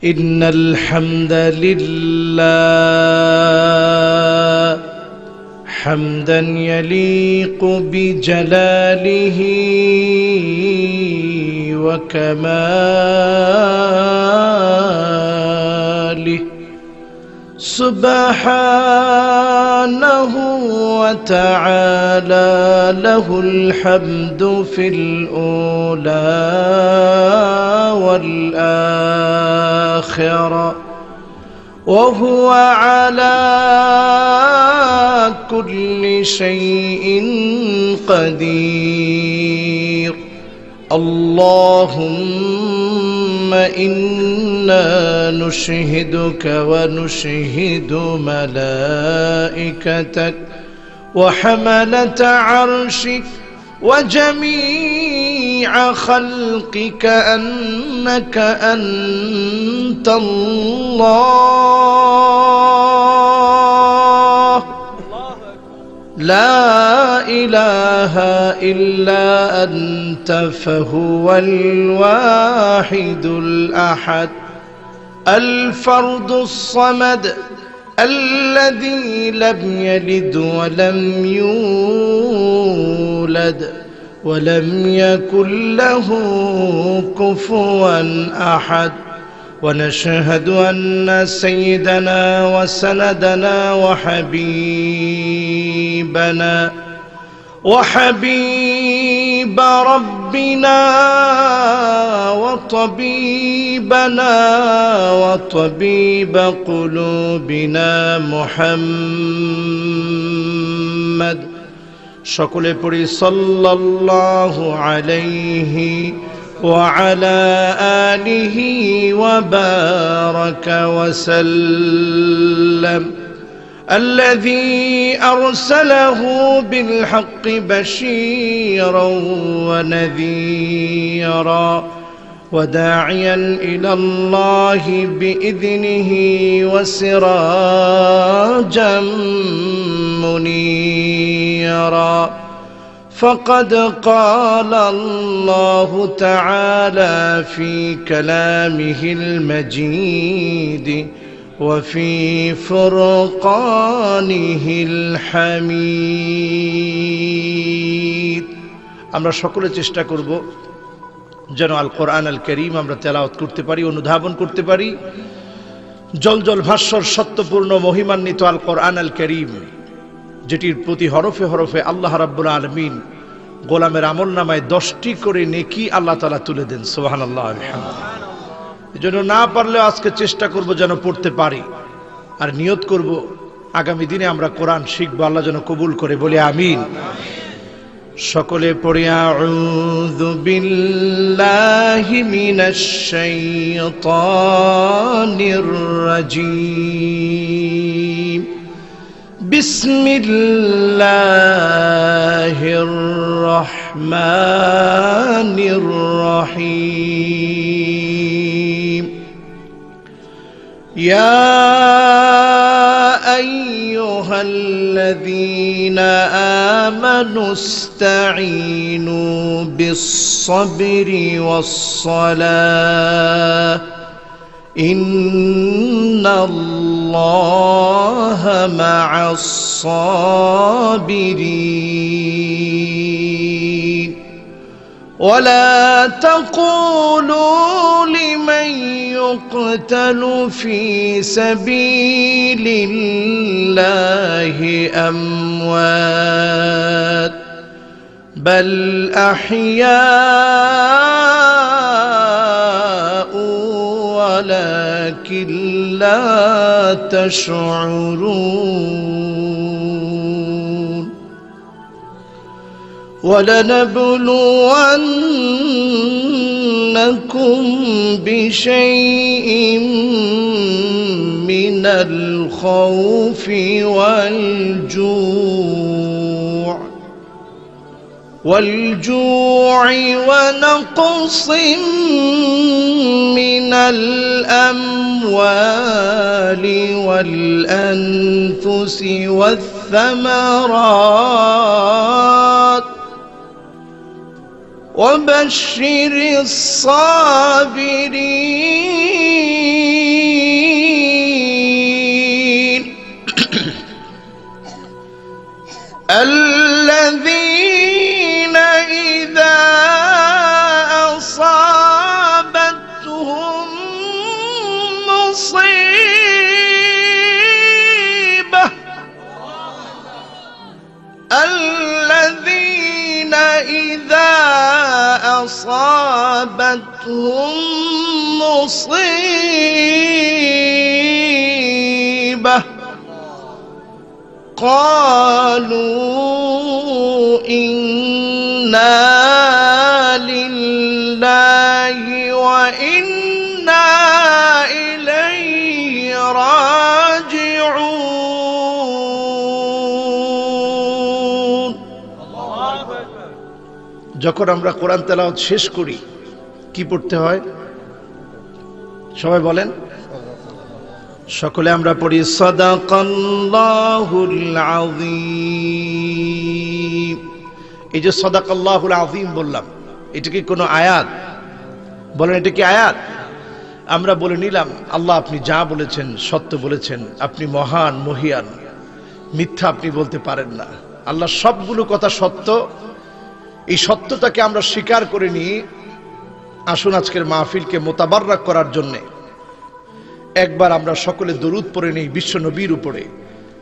إن الحمد لله حمدا يليق بجلاله وكماله سبحانه وتعالى له الحمد في الأولى والآخرة وهو على كل شيء قدير. اللهم إنا نشهدك ونشهد ملائكتك وحملة عرشك وجميع خلقك أنك أنت الله لا إله إلا أنت فهو الواحد الأحد الفرد الصمد الذي لم يلد ولم يولد ولم يكن له كفوا أحد. ونشهد أن سيدنا وسندنا وحبيب ربنا وطبيبنا وطبيب قلوبنا محمد সকলে পড়ি সাল্লাল্লাহু আলাইহি وعلى آله وبارك وسلم الذي أرسله بالحق بشيرا ونذيرا وداعيا إلى الله بإذنه وسراجا منيرا. فقد قال الله تعالى في كلامه المجيد وفي فرقانه الحميد. আমরা সকলে চেষ্টা করব যেন আল কোরআন আল কারীম আমরা তেলাওয়াত করতে পারি, অনুধাবন করতে পারি। জলজল ভাস্বর সত্যপূর্ণ মহিমান্বিত আল কোরআন আল কারীম, যেটির প্রতি হরফে হরফে আল্লাহ রাব্বুল আলামিন গোলামের আমলনামায় 10টি করে নেকি আল্লাহ তাআলা তুলে দেন। সুবহানাল্লাহ আলহামদুলিল্লাহ। এজন্য না পারলেও আজকে চেষ্টা করব যেন পড়তে পারি, আর নিয়ত করব আগামী দিনে আমরা কোরআন শিখব। আল্লাহ যেন কবুল করে, বলি আমিন। সকলে পড়ি আউযু বিল্লাহি মিনাশ শাইতানির রাজীম বিসমিল্লাহির রহমানির রহিম। ইয়া আইয়ুহাল্লাযীনা আমানু ইসতাঈনু বিস-সাবরি ওয়াস-সালাহ ইন্নাল্লাহা মা'আস-সাবিরিন। ولا تقولوا لمن يقتل في سبيل الله أموات بل أحياء ولكن لا تشعرون. ولنبلونكم بشيء من الخوف والجوع ونقص من الأموال والأنفس والثمرات وبشر الصابرين الذين إذا أصابتهم مصيبة الذين إذا أصابتهم مصيبة قالوا إنا لله وإنا إليه راجعون যখন আমরা কোরআন তেলাওয়াত শেষ করি কি পড়তে হয় সবাই বলেন সকলে আমরা পড়ি সাদাকাল্লাহুল আযীম। এই যে সাদাকাল্লাহুল আযীম বললাম, এটা কি কোনো আয়াত? বলেন এটা কি আয়াত? আমরা বলে নিলাম আল্লাহ আপনি যা বলেছেন সত্য বলেছেন, আপনি মহান মহিয়ান, মিথ্যা আপনি বলতে পারেন না। আল্লাহ সবগুলো কথা সত্য, এই সত্যটাকে আমরা স্বীকার করে নিয়ে আসুন আজকের মাহফিলকে মোতাবাররাক করার জন্যে একবার আমরা সকলে দরুদ পড়ে নেই বিশ্ব নবীর উপরে।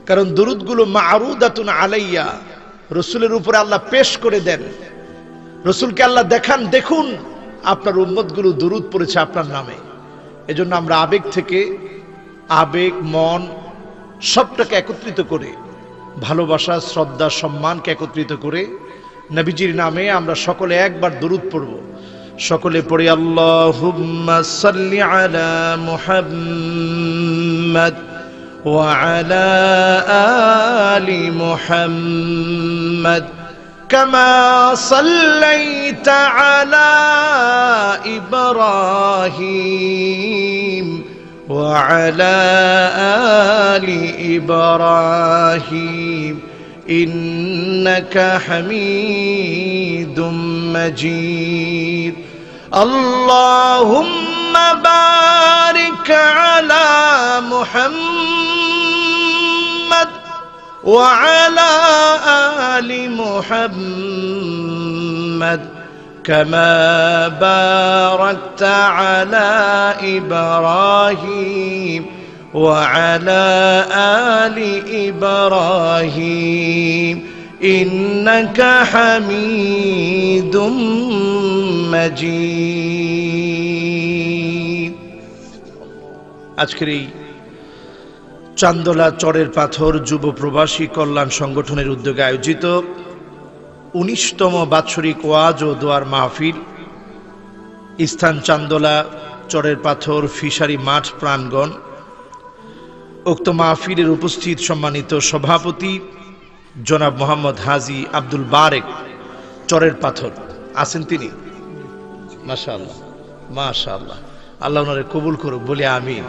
কারণ দরুদগুলো মা'রুদাতুন আলাইয়া, রসুলের উপরে আল্লাহ পেশ করে দেন। রসুলকে আল্লাহ দেখান, দেখুন আপনার উম্মতগুলো দরুদ পড়েছে আপনার নামে। এজন্য আমরা আবেগ থেকে, আবেগ মন সবটাকে একত্রিত করে, ভালোবাসা শ্রদ্ধা সম্মানকে একত্রিত করে নবীজির নামে আমরা সকলে একবার দরুদ পড়ব। সকলে পড়ি আল্লাহুম্মা সাল্লি আলা মুহাম্মাদ ওয়া আলা আলি মুহাম্মাদ কামা সাল্লাইতা আলা ইব্রাহিম ওয়া আলা আলি ইব্রাহিম ইন্নাকা হামিদুম মাজিদ। আল্লাহুম্মা বারিক আলা মুহাম্মাদ ওয়া আলা আলি মুহাম্মাদ কামা বারাকতা আলা ইব্রাহিম وعلى آل إبراهيم إنك حميد مجيد। আজকের এই চান্দোলা চরের পাথর যুব প্রবাসী কল্যাণ সংগঠনের উদ্যোগে আয়োজিত 19তম বাৎসরিক ওয়াজ ও দোয়ার মাহফিল, স্থান চান্দোলা চরের পাথর ফিশারি মাঠ প্রাঙ্গণ। উক্ত মাহফিলের উপস্থিত সম্মানিত সভাপতি জনাব মোহাম্মদ হাজী আব্দুল বারেক চরের পাথর আছেন, তিনি মাশাআল্লাহ মাশাআল্লাহ, আল্লাহ ওনারে কবুল করুক, বলি আমিন।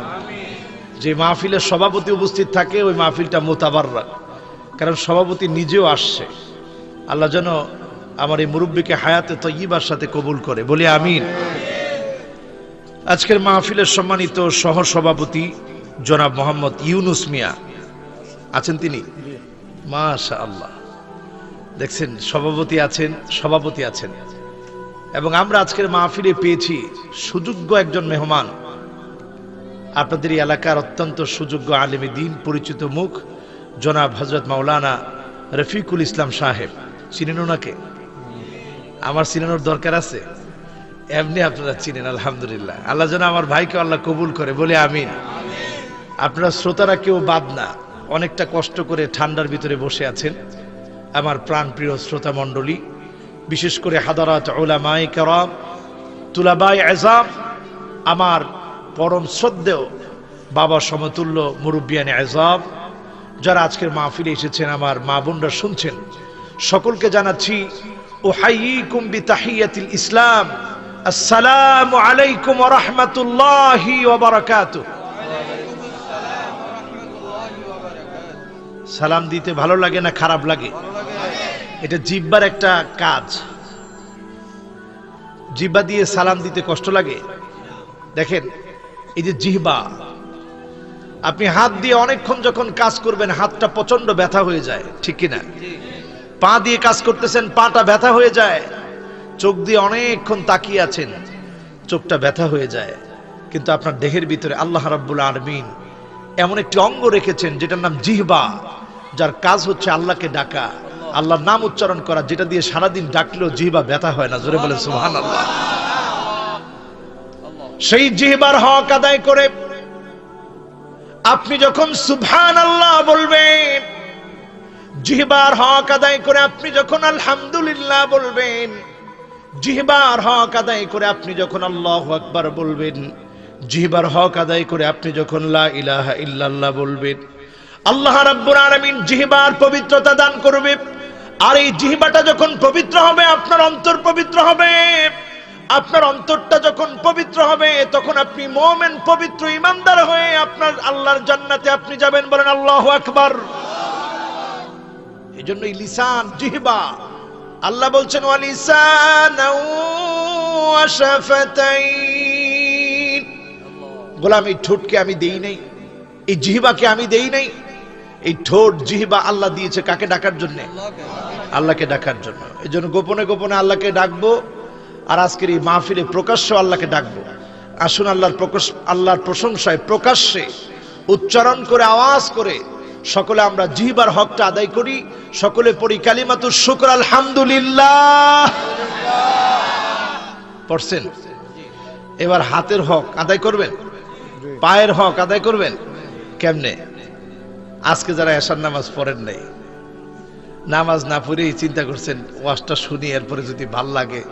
যে মাহফিলের সভাপতি উপস্থিত থাকে ওই মাহফিলটা মোতাবাররাক, কারণ সভাপতি নিজেও আসছে। আল্লাহ যেন আমার এই মুরব্বীকে হায়াতে তয়্যিবার সাথে কবুল করে, বলি আমিন। আজকের মাহফিলের সম্মানিত সহ সভাপতি জনাব মোহাম্মদ ইউনুস মিয়া আছেন, তিনি মাশাআল্লাহ। দেখছেন সভাপতি আছেন, সভাপতি আছেন, এবং আমরা আজকের মাহফিলে পেয়েছি সুযোগ্য একজন মেহমান, আপনাদের এই এলাকার অত্যন্ত সুযোগ্য আলেমে দ্বীন, পরিচিত মুখ জনাব হযরত মাওলানা রফিকুল ইসলাম সাহেব। চিনেন ওনাকে? আমার চিনানোর দরকার আছে? এমনি আপনারা চিনেন, আলহামদুলিল্লাহ। আল্লাহ যেন আমার ভাইকে আল্লাহ কবুল করে, বলে আমিন। আপনারা শ্রোতারা কেউ বাদ না, অনেকটা কষ্ট করে ঠান্ডার ভিতরে বসে আছেন। আমার প্রাণপ্রিয় শ্রোতা মণ্ডলী, বিশেষ করে হাদারাত উলামায়ে কেরাম, তুলাবায়ে আযম, আমার পরম শ্রদ্ধেয় বাবা সমতুল্য মুরব্বিয়ানে আযম, যারা আজকের মাহফিলে এসেছেন, আমার মা বোনরা শুনছেন, সকলকে জানাচ্ছি উহাইয়িকুম বিতাহিয়াতিল ইসলাম, আসসালামু আলাইকুম ওয়া রাহমাতুল্লাহি ওয়া বারাকাতুহু। সালাম দিতে ভালো লাগে না খারাপ লাগে? এটা জিহ্বার একটা কাজ। জিহ্বা দিয়ে সালাম দিতে কষ্ট লাগে? দেখেন এই যে জিহ্বা, আপনি হাত দিয়ে অনেকক্ষণ যখন কাজ করবেন হাতটা প্রচন্ড ব্যথা হয়ে যায়, ঠিক কিনা? পা দিয়ে কাজ করতেছেন, পাটা ব্যথা হয়ে যায়, চোখ দিয়ে অনেকক্ষণ তাকিয়ে আছেন, চোখটা ব্যথা হয়ে যায়, কিন্তু আপনার দেহের ভিতরে আল্লাহ রাব্বুল আলামিন এমন একটি অঙ্গ রেখেছেন যেটার নাম জিহ্বা, যার কাজ হচ্ছে আল্লাহকে ডাকা, আল্লাহর নাম উচ্চারণ করা, যেটা দিয়ে সারাদিন ডাকলেও জিহ্বা ব্যথা হয় না। জোরে বলেন সুবহানাল্লাহ। সেই জিহ্বার হক আদায় করে আপনি যখন সুবহানাল্লাহ বলবেন, জিহ্বার হক আদায় করে আপনি যখন আলহামদুলিল্লাহ বলবেন, জিহ্বার হক আদায় করে আপনি যখন আল্লাহু আকবার বলবেন, জিহ্বার হক আদায় করে আপনি যখন লা ইলাহা ইল্লাল্লাহ বলবেন, আল্লাহ রাব্বুল আলামিন জিহ্বার পবিত্রতা দান করবে। আর এই জিহ্বাটা যখন পবিত্র হবে, আপনার অন্তর পবিত্র হবে। আপনার অন্তরটা যখন পবিত্র হবে, তখন আপনি মুমিন, পবিত্র ঈমানদার হয়ে আপনার আল্লাহর জান্নাতে আপনি যাবেন। বলেন আল্লাহু আকবার। এজন্য এই লিসান, জিহ্বা, আল্লাহ বলছেন ওয়ালিসানাউ ওয়া শাফাতাইন। গোলাম, এই ঠোঁটকে আমি দেই নাই, এই জিহ্বাকে আমি দেই নাই। এই ঠোঁট, জিহ্বা আল্লাহ দিয়েছে কাকে ডাকার জন্য? আল্লাহকে ডাকার জন্য। এজন্য গোপনে গোপনে আল্লাহকে ডাকবো, আর আজকের এই মাহফিলে প্রকাশ্য আল্লাহকে ডাকবো। আসুন আল্লাহর প্রশংসায় প্রকাশ্যে উচ্চারণ করে, আওয়াজ করে সকলে আমরা জিহ্বার হকটা আদায় করি। সকলে পড়ি কালিমাতুশ শুকর আলহামদুলিল্লাহ। পড়ছেন? এবার হাতের হক আদায় করবেন, পায়ের হক আদায় করবেন। কেমনে? আজকে যারা এশার নামাজ পড়েন নাই, নামাজ না পড়েই চিন্তা করছেন ওয়াজটা শুনি, এরপরে যদি ভাল লাগে,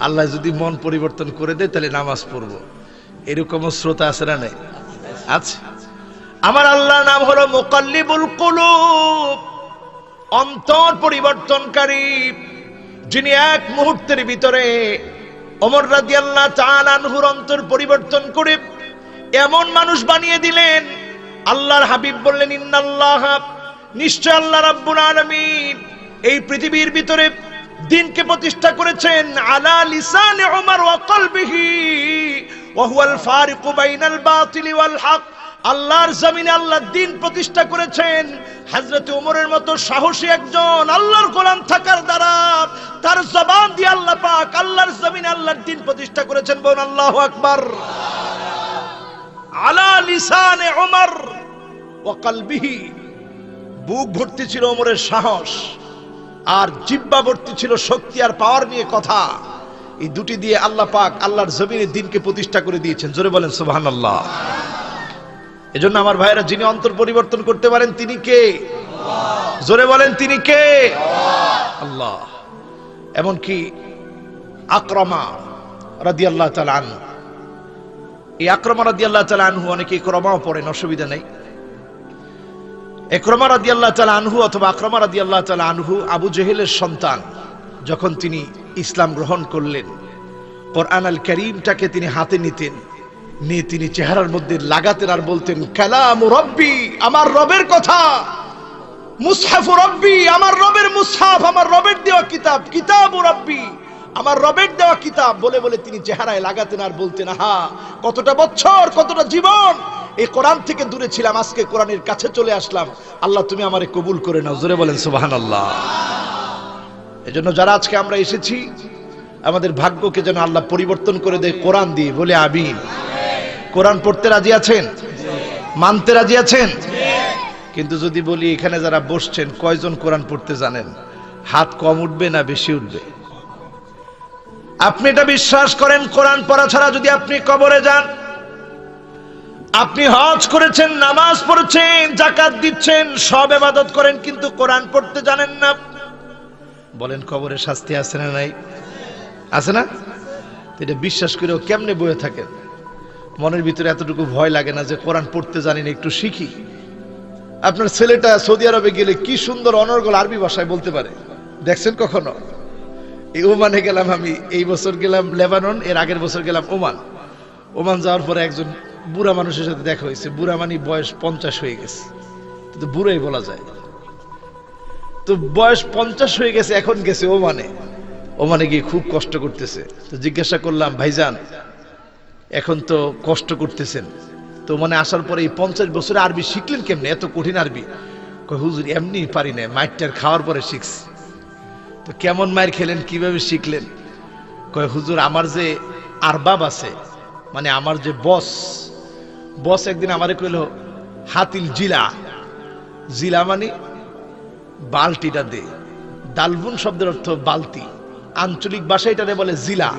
আল্লাহ যদি মন পরিবর্তন করে দেয়, তাহলে নামাজ পড়বো, এরকম শ্রোতা আছে না? নাই? আছে। আমার আল্লাহর নাম হলো মুকাল্লিবুল কুলুব, অন্তর পরিবর্তনকারী, যিনি এক মুহূর্তের ভিতরে ওমর রাদিয়াল্লাহু তাআলা আনহুর অন্তর পরিবর্তন করে এমন মানুষ বানিয়ে দিলেন। আল্লাহর হাবিব বললেন ইন্নাল্লাহ, নিশ্চয় আল্লাহ রাব্বুল আলামিন এই পৃথিবীর ভিতরে দ্বীনকে প্রতিষ্ঠা করেছেন আলা লিসানি উমর ওয়া কলবিহি ওয়া হুয়াল ফারিকু বাইনাল বাতিলি ওয়াল হক। আল্লাহর জমিনে আল্লাহ দ্বীন প্রতিষ্ঠা করেছেন হযরত ওমরের মতো সাহসী একজন আল্লাহর গোলাম থাকার দ্বারা, তার জবান দিয়ে আল্লাহ পাক আল্লাহর জমিনে আল্লাহর দ্বীন প্রতিষ্ঠা করেছেন। বলুন আল্লাহু আকবার। আলা লিসানে ওমর ওয়া কলবিহি, বুক ভর্তি ছিল ওমরের সাহস, আর জিহ্বা ভর্তি ছিল শক্তি আর পাওয়ার নিয়ে কথা। এই দুটি দিয়ে আল্লাহ পাক আল্লাহর জমিনে দ্বীনকে প্রতিষ্ঠা করে দিয়েছেন। জোরে বলেন সুবহানাল্লাহ। এজন্য আমার ভাইরা, যিনি অন্তর পরিবর্তন করতে পারেন তিনি কে? জোরে বলেন তিনি কে? আল্লাহ। এমনকি আকরামা রাদিয়াল্লাহু তাআলা আনহু, এই আকরামা রাদিয়াল্লাহু তাআলা আনহু, অনেকে ইকরামাও পড়েন, অসুবিধা নাই। ইকরামা রাদিয়াল্লাহু তাআলা আনহু অথবা আকরামা রাদিয়াল্লাহু তাআলা আনহু আবু জেহেলের সন্তান। যখন তিনি ইসলাম গ্রহণ করলেন, কোরআন আল কারীমটাকে তিনি হাতে নিতেন, নিয়ে তিনি চেহারার মধ্যে লাগাতেন আর বলতেন কালামু রব্বি, আমার রবের কথা, মুসহাফু রব্বি, আমার রবের মুসহাফ, আমার রবের দেওয়া কিতাব, কিতাবু রব্বি, আমার রবের দেওয়া কিতাব বলে বলে তিনি চেহারায় লাগাতেন আর বলতেন আহা, কতটা বছর, কতটা জীবন এই কোরআন থেকে দূরে ছিলাম, আজকে কোরআনের কাছে চলে আসলাম, আল্লাহ তুমি আমারে কবুল করে নাও। জোরে বলেন সুবহানাল্লাহ। এজন্য যারা আজকে আমরা এসেছি, আমাদের ভাগ্যকে যেন আল্লাহ পরিবর্তন করে দেয় কোরআন দিয়ে। বলে আমিন। কোরআন পড়তে রাজি আছেন? মানতে রাজি আছেন? কিন্তু যদি বলি এখানে যারা বসছেন কয়জন কোরআন পড়তে জানেন, হাত কম উঠবে না বেশি উঠবে? আপনি এটা বিশ্বাস করেন কোরআন পড়া ছাড়া যদি আপনি কবরে যান, আপনি হজ করেছেন, নামাজ পড়েছেন, যাকাত দিচ্ছেন, সব ইবাদত করেন, কিন্তু কোরআন পড়তে জানেন না, বলেন কবরে শাস্তি আছে না নাই? আছে না? এটা বিশ্বাস করেও কেমনে বয়ে থাকেন? মনের ভিতরে এতটুকু ভয় লাগে না যে কোরআন পড়তে জানি না, একটু শিখি? আপনার ছেলেটা সৌদি আরবে গেলে কি সুন্দর অনর্গল আরবি ভাষায় বলতে পারে, দেখছেন কখনো? এই ওমানে গেলাম আমি, এই বছর গেলাম লেবানন, এর আগের বছর গেলাম ওমান। ওমান যাওয়ার পরে একজন বুড়া মানুষের সাথে দেখা হয়েছে। বুড়া মানে বয়স 50 হয়ে গেছে, কিন্তু বুড়াই বলা যায়। তো বয়স 50 হয়ে গেছে, এখন গেছে ওমানে। ওমানে গিয়ে খুব কষ্ট করতেছে। তো জিজ্ঞাসা করলাম, ভাইজান এখন তো কষ্ট করতেছেন, তো মানে আসার পরে এই 50 বছরে আরবি শিখলেন কেমনে, এত কঠিন আরবি? কই হুজুর এমনি পারি না, মাইটটার খাওয়ার পরে শিখছি। তো কেমন মার খেলেন, কিভাবে শিখলেন? কয় হুজুর, আমার যে আরবাব আছে, মানে আমার যে বস একদিন আমারে কইল হাতিল জিলা। জিলা মানে বালতিটা দে। দালবুন শব্দের অর্থ বালতি, আঞ্চলিক ভাষায় এটারে বলে জিলা।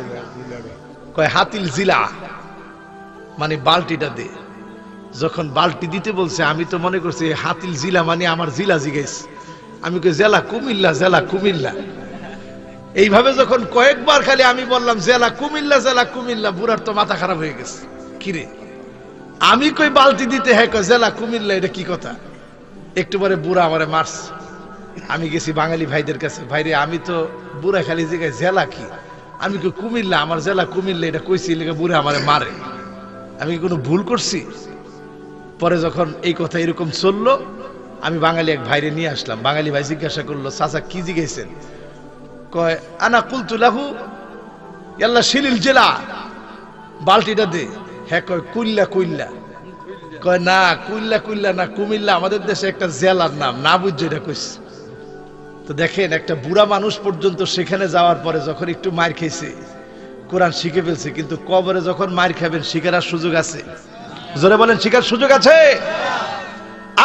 কয় হাতিল জিলা মানে বালতিটা দে। যখন বালতি দিতে বলছে, আমি তো মনে করছি হাতিল জিলা মানে আমার জিলা জিগাইছে। আমি কই জেলা কুমিল্লা, জেলা কুমিল্লা। এইভাবে যখন কয়েকবার খালি আমি বললাম জেলা কুমিল্লা, জেলা কুমিল্লা, বুড়ার তো মাথা খারাপ হয়ে গেছে। কিরে, আমি কই বালতি দিতে, হ্যাঁ কয় জেলা কুমিল্লা, এটা কি কথা? একটু পরে বুড়া আমারে মারছে। আমি গেছি বাঙালি ভাইদের কাছে, ভাইরে আমি তো বুড়া খালি জিগাই জেলা কি, আমি কই কুমিল্লা, আমার জেলা কুমিল্লা, এটা কইছি লেগে বুড়া আমারে মারে। আমি কি কোনো ভুল করছি? পরে যখন এই কথা এরকম চললো, আমি বাঙালি এক ভাইরে নিয়ে আসলাম। বাঙালি ভাই জিজ্ঞাসা করলো, চাচা কি জিগাইছেন? কয় আনা কুলতু লাহু ইয়াল্লা শিলিল জেলা, বালতিটা দে। হ্যাঁ কয় কুইল্লা কুইল্লা। কয় না কুইল্লা কুইল্লা না, কুমিল্লা আমাদের দেশে একটা জেলার নাম, না বুঝছো এটা কইছে। তো দেখেন, একটা বুড়া মানুষ পর্যন্ত সেখানে যাওয়ার পরে যখন একটু মার খেয়েছে, কোরআন শিখে ফেলছে, কিন্তু কবরে যখন মার খাবেন শিখার সুযোগ আছে? জোরে বলেন, শিখার সুযোগ আছে?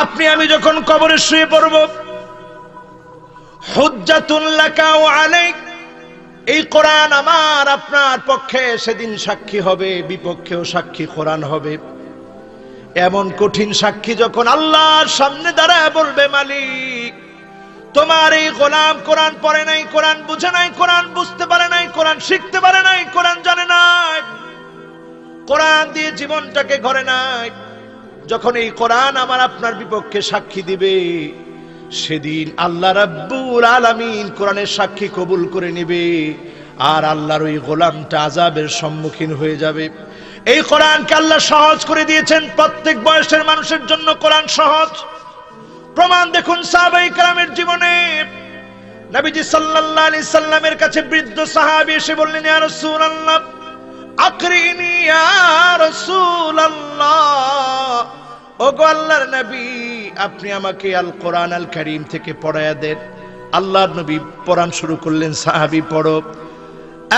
আপনি আমি যখন কবরে শুয়ে পড়ব, হুজ্জাতুন লাকা ওয়া আলাইক, এই কোরআন আমার আপনার পক্ষে সেদিন সাক্ষী হবে, বিপক্ষেও সাক্ষী কোরআন হবে। এমন কঠিন সাক্ষী যখন আল্লাহর সামনে দাঁড়ায় বলবে, মালিক তোমার এই গোলাম কোরআন পড়ে নাই, কোরআন বুঝে নাই, কোরআন বুঝতে পারে নাই, কোরআন শিখতে পারে নাই, কোরআন জানে নাই, কোরআন দিয়ে জীবনটাকে গড়ে নাই। যখন এই কোরআন আমার আপনার বিপক্ষে সাক্ষী দিবে, সেদিন আল্লাহ রাব্বুল আলামিন কোরআনের সাক্ষী কবুল করে নেবে, আর আল্লাহর ওই গোলামটা আযাবের সম্মুখীন হয়ে যাবে। এই কোরআনকে আল্লাহ সহজ করে দিয়েছেন, প্রত্যেক বয়সের মানুষের জন্য কোরআন সহজ। প্রমাণ দেখুন সাহাবায়ে কেরামের জীবনে। নবীজি সাল্লাল্লাহু আলাইহি সাল্লামের কাছে বৃদ্ধ সাহাবী এসে বললেন, ইয়া রাসূলুল্লাহ আকরিনি, ইয়া রাসূলুল্লাহ, ওগো আল্লাহর নবী, আপনি আমাকে আল কোরআন আল কারীম থেকে পড়ায়া দেন। আল্লাহর নবী পড়ান শুরু করলেন, সাহাবী পড়ো,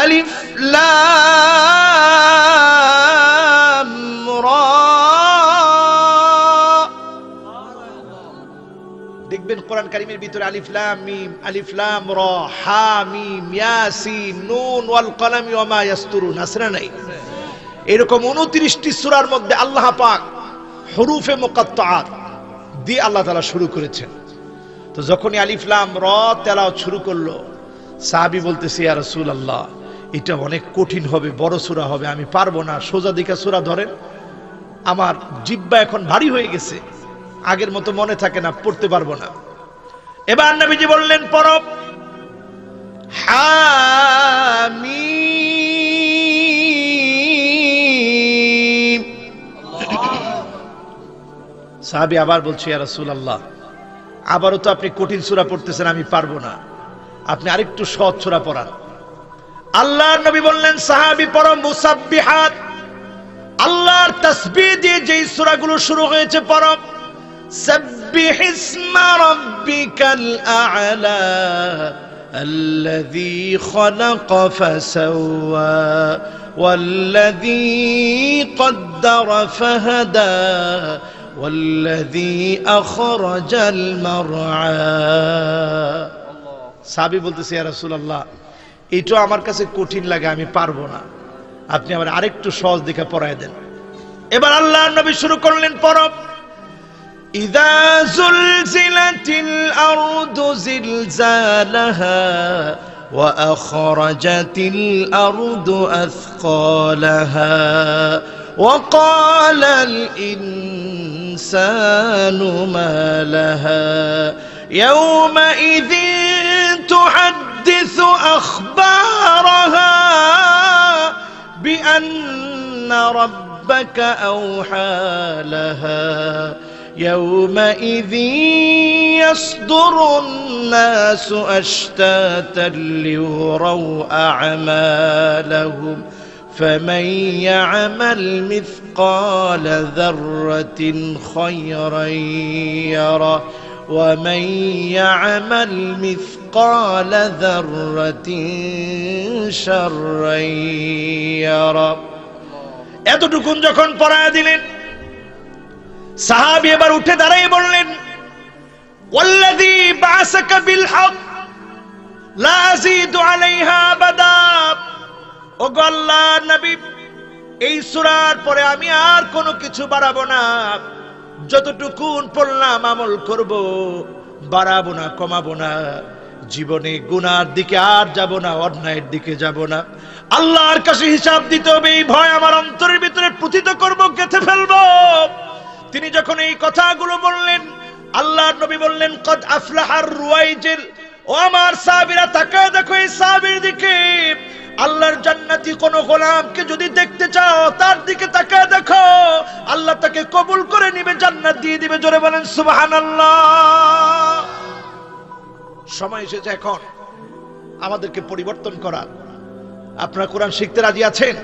আলিফ লাম রা। দেখবেন কোরআন কারীমের ভিতরে আলিফ লাম মিম, আলিফ লাম রা, হা মিম, ইয়াসিন, নুন ওয়াল কলামি ওয়া মা ইয়াসতুরুন আছে না নাই? এরকম 29টি সূরার মধ্যে আল্লাহ পাক হুরুফে মুকাত্তাআত দিয়ে আল্লাহ তাআলা শুরু করেছেন। তো যখনই আলিফ লাম রা তেলাওয়াত শুরু করলো, সাহাবী বলতেছে, ইয়া রাসূলুল্লাহ এটা অনেক কঠিন হবে, বড় সূরা হবে, আমি পারবো না, সোজা দিকে সূরা ধরেন, আমার জিহ্বা এখন ভারী হয়ে গেছে, আগের মতো মনে থাকে না, পড়তে পারবো না। এবার নবীজি বললেন, পড়ো হামিম। সাহাবী আবার বলছে, ইয়া রাসূলুল্লাহ আবারও তো আপনি কঠিন সূরা পড়তেছেন, আমি পারবো না, আপনি আরেকটু সহজ সূরা পড়ান। আল্লাহর নবী বললেন, সাহাবী পড়ো মুসাব্বিহাত, আল্লাহর তাসবিহ দিয়ে যেই সূরাগুলো শুরু হয়েছে পড়ো। সাব্বিহ ইসমা রাব্বিকাল আ'লা আল্লাযী খালাকা ফাসাওয়া ওয়াল্লাযী কদ্দারা ফাহাদা ওয়াল্লাযী আখরাজাল মারআ। সাহাবী বলতেছে, ইয়া রাসূলুল্লাহ এইটা আমার কাছে কঠিন লাগে, আমি পারবো না, আপনি আমার আরেকটু সহজ দেখে পড়ায় দেন। এবার আল্লাহর নবী শুরু করলেন, পড়ো ইযা যুলজিলাতিল আরদু জিলজালাহা ওয়া আখরাজাতিল আরদু আথকালাহা ওয়া ক্বালাল ইনসানু মা লাহা ইয়াওমাইযিন তুহাদ্দিসু আখবারাহা বিআন্না রাব্বাকা আওহা লাহা يومئذ يصدر الناس أشتاتا ليروا أعمالهم فمن يعمل مثقال ذرة خيرا يره ومن يعمل مثقال ذرة شرا يره। এতটুকুন যখন পড়ায়া দিলেন, সাহাবী এবার উঠে দাঁড়িয়ে বললেন, ওয়াল্লাযী বা'সাকা বিল হক লা আযীদু আলাইহা আবাদা। ওগো আল্লাহর নবী, এই সূরার পরে আমি আর কোনো কিছু বাড়াবো না, যতটুকুন পড়লাম আমল করব, বাড়াবো না, কমাবো না। জীবনে গুনার দিকে আর যাব না, অন্যায়ের দিকে যাব না। আল্লাহর কাছে হিসাব দিতে হবে, এই ভয় আমার অন্তরের ভিতরে প্রথিত করব, গেঁথে ফেলবো। তিনি যখন এই কথাগুলো বললেন, আল্লাহর নবী বললেন, কদ আফলাহার রুয়াইজিল। ও আমার সাহাবীরা, তাকায় দেখো এই সাহাবীর দিকে। আল্লাহর জান্নাতি কোন গোলামকে যদি দেখতে চাও, তার দিকে তাকায় দেখো, আল্লাহ তাকে কবুল করে নিবে, জান্নাত দিয়ে দিবে। জোরে বলেন সুবহানাল্লাহ। সময় এসেছে এখন আমাদেরকে পরিবর্তন করার। আপনারা কোরআন শিখতে রাজি আছেন?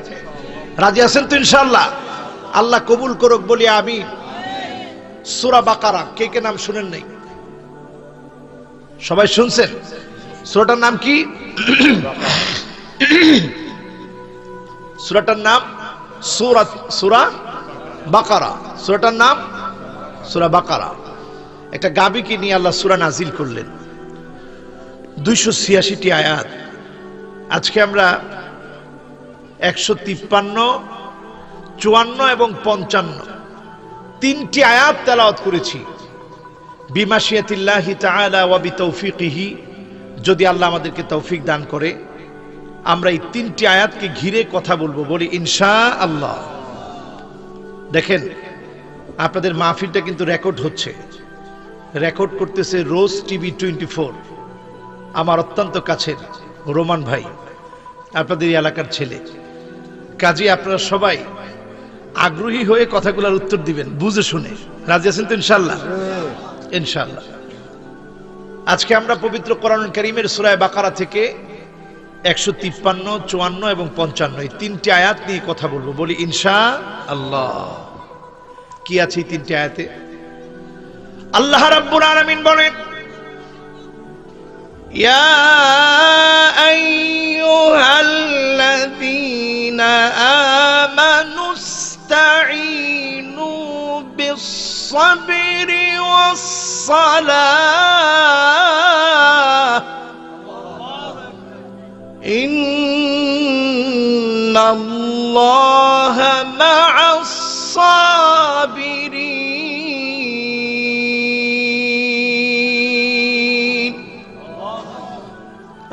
রাজি আছেন তো ইনশাআল্লাহ? আল্লাহ কবুল করুক বলি আমি। সূরা বাকারা কে কে নাম শুনেন নাই? সবাই শুনছেন? সূরাটার নাম কি? সূরাটার নাম সূরা বাকারা। সূরাটার নাম সূরা বাকারা। একটা গাভীকে নিয়ে আল্লাহ সূরা নাজিল করলেন, 286টি আয়াত। আজকে আমরা 153, 54 এবং 55 তিনটি আয়াত তেলাওয়াত করেছি। বিমাশিয়াতিল্লাহি তাআলা ওয়া বিতৌফিকিহি, যদি আল্লাহ আমাদেরকে তৌফিক দান করে আমরা এই তিনটি আয়াতকে ঘিরে কথা বলবো, বলি ইনশাআল্লাহ। দেখেন, আপনাদের মাহফিলটা কিন্তু রেকর্ড হচ্ছে, রেকর্ড করতেছে রোজ টিভি 24, আমার অত্যন্ত কাছের রোমান ভাই, আপনাদের এলাকার ছেলে। কাজে আপনারা সবাই আগ্রহী হয়ে কথাগুলোর উত্তর দিবেন, বুঝে শুনে। রাজি আছেন তো ইনশাআল্লাহ? ইনশাআল্লাহ। আজকে আমরা পবিত্র কোরআনুল কারীমের সূরা বাকারা থেকে 153, 54 এবং 55 এই তিনটি আয়াত নিয়ে কথা বলবো, বলি ইনশাআল্লাহ। কি আছে এই তিনটি আয়াতে? আল্লাহ রাব্বুল আলামিন বলেন, ইয়া আইয়ুহাল্লাযীনা আমানুস্তাঈনু বিস-সাবরি ওয়াস-সালাহ ইন্নাল্লাহা মা'আস-সাবিরিন।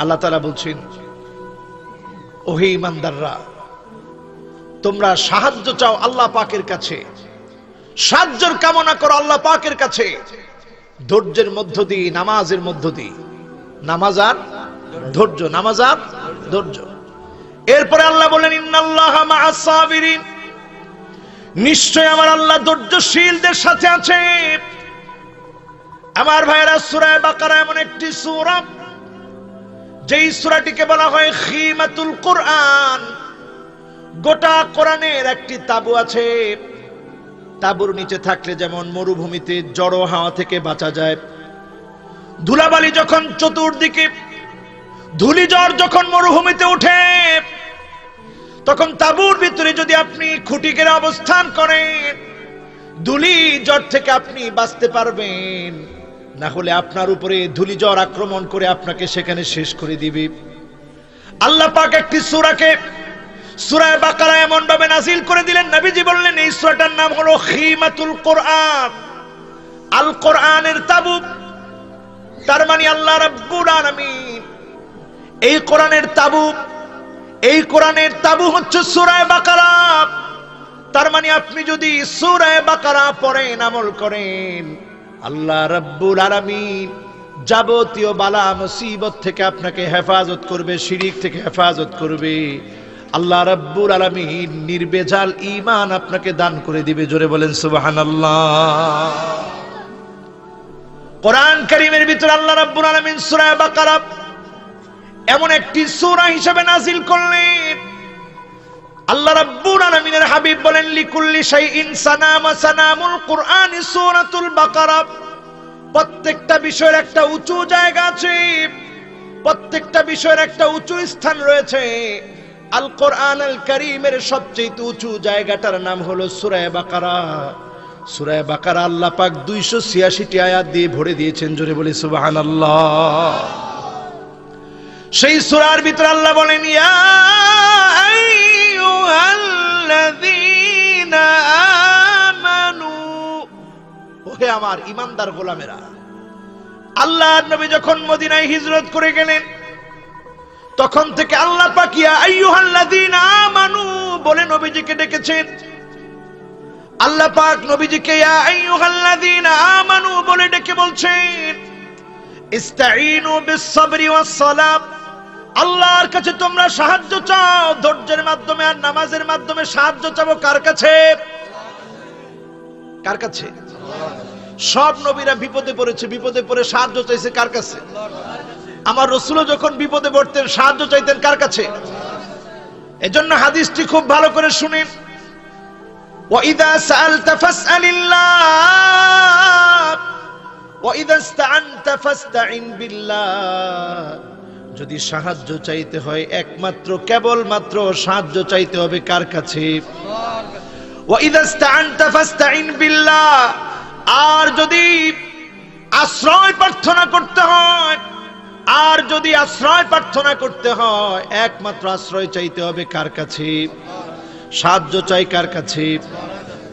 আল্লাহ তাআলা বলছেন, ওহে ঈমানদাররা, তোমরা সাহায্য চাও আল্লাহ পাকের কাছে, সাহায্যের কামনা করো আল্লাহ পাকের কাছে, ধৈর্যের মধ্য দিয়ে, নামাজের মধ্য দিয়ে। নামাজ আর ধৈর্য, নামাজ আর ধৈর্য। এরপরে আল্লাহ বলেন, ইন্নাল্লাহা মা'আস-সাবিরিন, নিশ্চয় আমার আল্লাহ ধৈর্যশীলদের সাথে আছে। আমার ভাইরা, সূরা বাকারা এমন একটি সূরা, যেই সূরাটিকে বলা হয় খিমাতুল কোরআন। গোটা কোরআনের একটি তাবু আছে। তাবুর নিচে থাকলে যেমন মরুভূমিতে জড়ো হাওয়া থেকে বাঁচা যায়, ধুলাবালি যখন চতুর্দিকে, ধূলিঝড় যখন মরুভূমিতে উঠে, তখন তাবুর ভিতরে যদি আপনি খুঁটি গেড়ে অবস্থান করেন, ধূলিঝড় থেকে আপনি বাঁচতে পারবেন। না হলে আপনার উপরে ধূলিঝড় আক্রমণ করে আপনাকে সেখানে শেষ করে দিবে। আল্লাহ পাক একটি সূরাকে সূরা বাকারা এমন ভাবে নাযিল করে দিলেন, নবীজি বললেন এই সূরাটার নাম হলো খিমাতুল কোরআন, আল কোরআনের তাবু। তার মানে আল্লাহ রাব্বুল আলামিন এই কোরআনের তাবু, এই কোরআনের তাবু হচ্ছে সূরা বাকারা। তার মানে আপনি যদি সূরা বাকারা পড়েন, আমল করেন, আল্লাহ রাব্বুল আলামিন যাবতীয় বালা মুসিবত থেকে আপনাকে হেফাজত করবে, শিরক থেকে হেফাজত করবে। আল্লাহ রাব্বুল আলামিন নির্ভেজাল ঈমান আপনাকে দান করে দিবে। জোরে বলেন সুবহানাল্লাহ। কোরআন কারীমের ভিতরে আল্লাহ রাব্বুল আলামিন সূরা বাকারা এমন একটি সূরা হিসেবে নাযিল করলেন, আল্লাহ রাব্বুল আলামিনের হাবিব বলেন, লিকুল্লি শাইইন সানাম, সানামুল কোরআন সূরাতুল বাকারা। প্রত্যেকটা বিষয়ের একটা উঁচু জায়গা আছে, প্রত্যেকটা বিষয়ের একটা উঁচু স্থান রয়েছে। আল কোরআন আল কারীমের সবচেয়ে উঁচু জায়গাটার নাম হলো সূরা বাকারা। সূরা বাকারা আল্লাহ পাক 286টি আয়াত দিয়ে ভরে দিয়েছেন। জোরে বলি সুবহানাল্লাহ। সেই সূরার ভিতরে আল্লাহ বলেন, ইয়া আইয়ুহাল্লাযীনা আমানু, ওহে আমার ঈমানদার গোলামেরা। আল্লাহর নবী যখন মদিনায় হিজরত করে গেলেন, তখন থেকে আল্লাহ পাক ইয়া আইয়ুহাল্লাযীনা আমানু বলে নবীজিকে ডেকেছেন। আল্লাহ পাক নবীজিকে ইয়া আইয়ুহাল্লাযীনা আমানু বলে ডেকে বলছেন, ইস্তাঈনু বিস-সাবরি ওয়াস-সালাত, আল্লাহর কাছে তোমরা সাহায্য চাও ধৈর্যের মাধ্যমে আর নামাজের মাধ্যমে। সাহায্য চাও কার কাছে? কার কাছে? সব নবীরা বিপদে পড়েছে, বিপদে পড়ে সাহায্য চাইছে কার কাছে? আমার রাসূলও যখন বিপদে পড়তেন সাহায্য চাইতেন কার কাছে? এজন্য হাদিসটি খুব ভালো করে শুনেন। وَإِذَا سَأَلْتَ فَاسْأَلِ اللَّهَ وَإِذَا اسْتَعَنْتَ فَاسْتَعِنْ بِاللَّهِ। যদি সাহায্য চাইতে হয় একমাত্র কেবলমাত্র সাহায্য চাইতে হবে কার কাছে? وَإِذَا اسْتَعَنْتَ فَاسْتَعِنْ بِاللَّهِ। আর যদি আশ্রয় প্রার্থনা করতে হয়, আর যদি আশ্রয় প্রার্থনা করতে হয় একমাত্র আশ্রয় চাইতে হবে কার কাছে? সাহায্য চাই কার কাছে?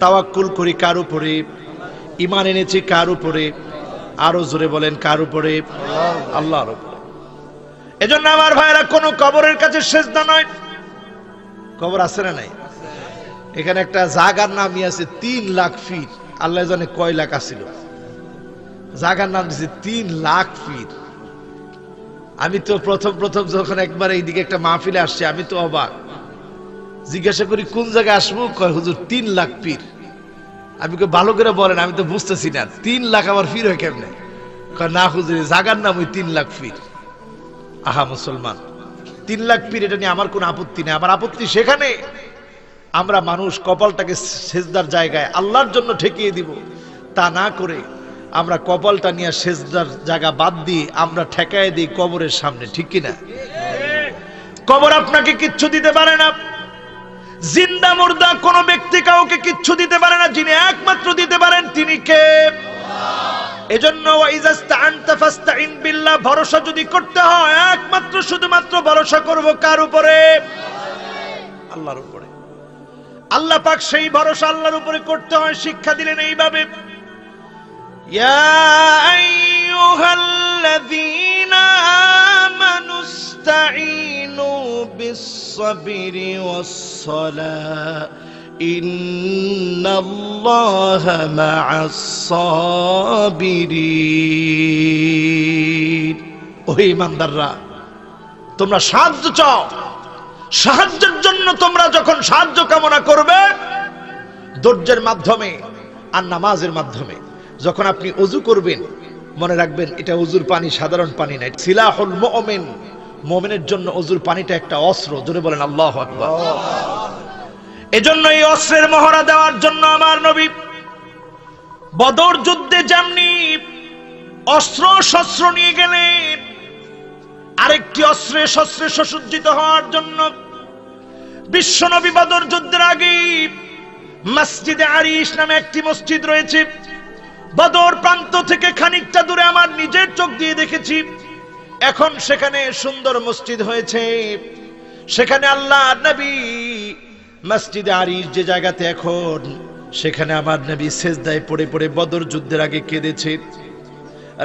তাওয়াক্কুল করি কার উপরে? ঈমান এনেছি কার উপরে? আরো জোরে বলেন কার উপরে? আল্লাহর উপরে। এজন্য আমার ভাইরা কোনো কবরের কাছে সেজদা নয়। কবর আছে না নাই? এখানে একটা জায়গার নামই আছে 3 লাখ ফিট। আল্লাহ জানে কয় লাখ আছিল। জায়গার নাম দিয়েছে 3 লাখ ফিট। আমি তো প্রথম যখন একবার এইদিকে একটা মাহফিলে আসছি আমি তো অবাক। জিজ্ঞাসা করি কোন জায়গায় আসবো? কয় হুজুর 3 লাখ পীর। আমি কই ভালো করে বলেন, আমি তো বুঝতেছি না 3 লাখ আমার পীর হয় কেমনে? কয় না হুজুর জায়গার নাম ওই 3 লাখ পীর। আহা মুসলমান, 3 লাখ পীর এটা নিয়ে আমার কোনো আপত্তি নেই। আমার আপত্তি সেখানে আমরা মানুষ কপালটাকে সেজদার জায়গায় আল্লাহর জন্য ঠেকিয়ে দিব, তা না করে আমরা কপালটা নিয়ে সেজদার জায়গা বাদ দিয়ে আমরা ঠেকায় দিই কবরের সামনে। ঠিক কিনা? কবর আপনাকে কিচ্ছু দিতে পারে না। জিন্দা মুর্দা কোন ব্যক্তি কাউকে কিচ্ছু দিতে পারে না। যিনি একমাত্র দিতে পারেন তিনি কে? এজন্য ওয়াইযা ইসতাআনতা ফাসতাইন বিল্লাহ, ভরসা যদি করতে হয় একমাত্র শুধুমাত্র ভরসা করব কার উপরে? আল্লাহর উপরে। আল্লাহ পাক সেই ভরসা আল্লাহর উপরে করতে হয় শিক্ষা দিলেন এইভাবে, ইয়া আইয়ুহাল্লাযীনা আমানুস্তাঈনু বিস-সাবরি ওয়াস-সালাহ ইন্নাল্লাহা মা'আস-সাবিরিন। ওহে ঈমানদাররা, তোমরা সাহায্য চাও। সাহায্যের জন্য তোমরা যখন সাহায্য কামনা করবে ধৈর্যের মাধ্যমে আর নামাজের মাধ্যমে। যখন আপনি ওযু করবেন মনে রাখবেন এটা ওযুর পানি সাধারণ পানি না, সিলাহুল মুমিন। মুমিনের জন্য ওযুর পানিটা একটা অস্ত্র। জোরে বলেন আল্লাহু আকবার। এজন্য এই অস্ত্রের মহড়া দেওয়ার জন্য আমার নবী বদর যুদ্ধে যেমনি অস্ত্র শস্ত্র নিয়ে গেলেন, আরেকটি অস্ত্রে শস্ত্রে সুসজ্জিত হওয়ার জন্য বিশ্বনবী বদর যুদ্ধের আগে মসজিদে আরিশ নামে একটি মসজিদ রয়েছে। বদর প্রান্ত থেকে খানিকটা দূরে আমার নিজের চোখ দিয়ে দেখেছি। এখন সেখানে সুন্দর মসজিদ হয়েছে। সেখানে আল্লাহর নবী মসজিদে আরিশ যে জায়গাতে এখন, সেখানে আমার নবী সেজদায় পড়ে পড়ে বদর যুদ্ধের আগে কেঁদেছেন।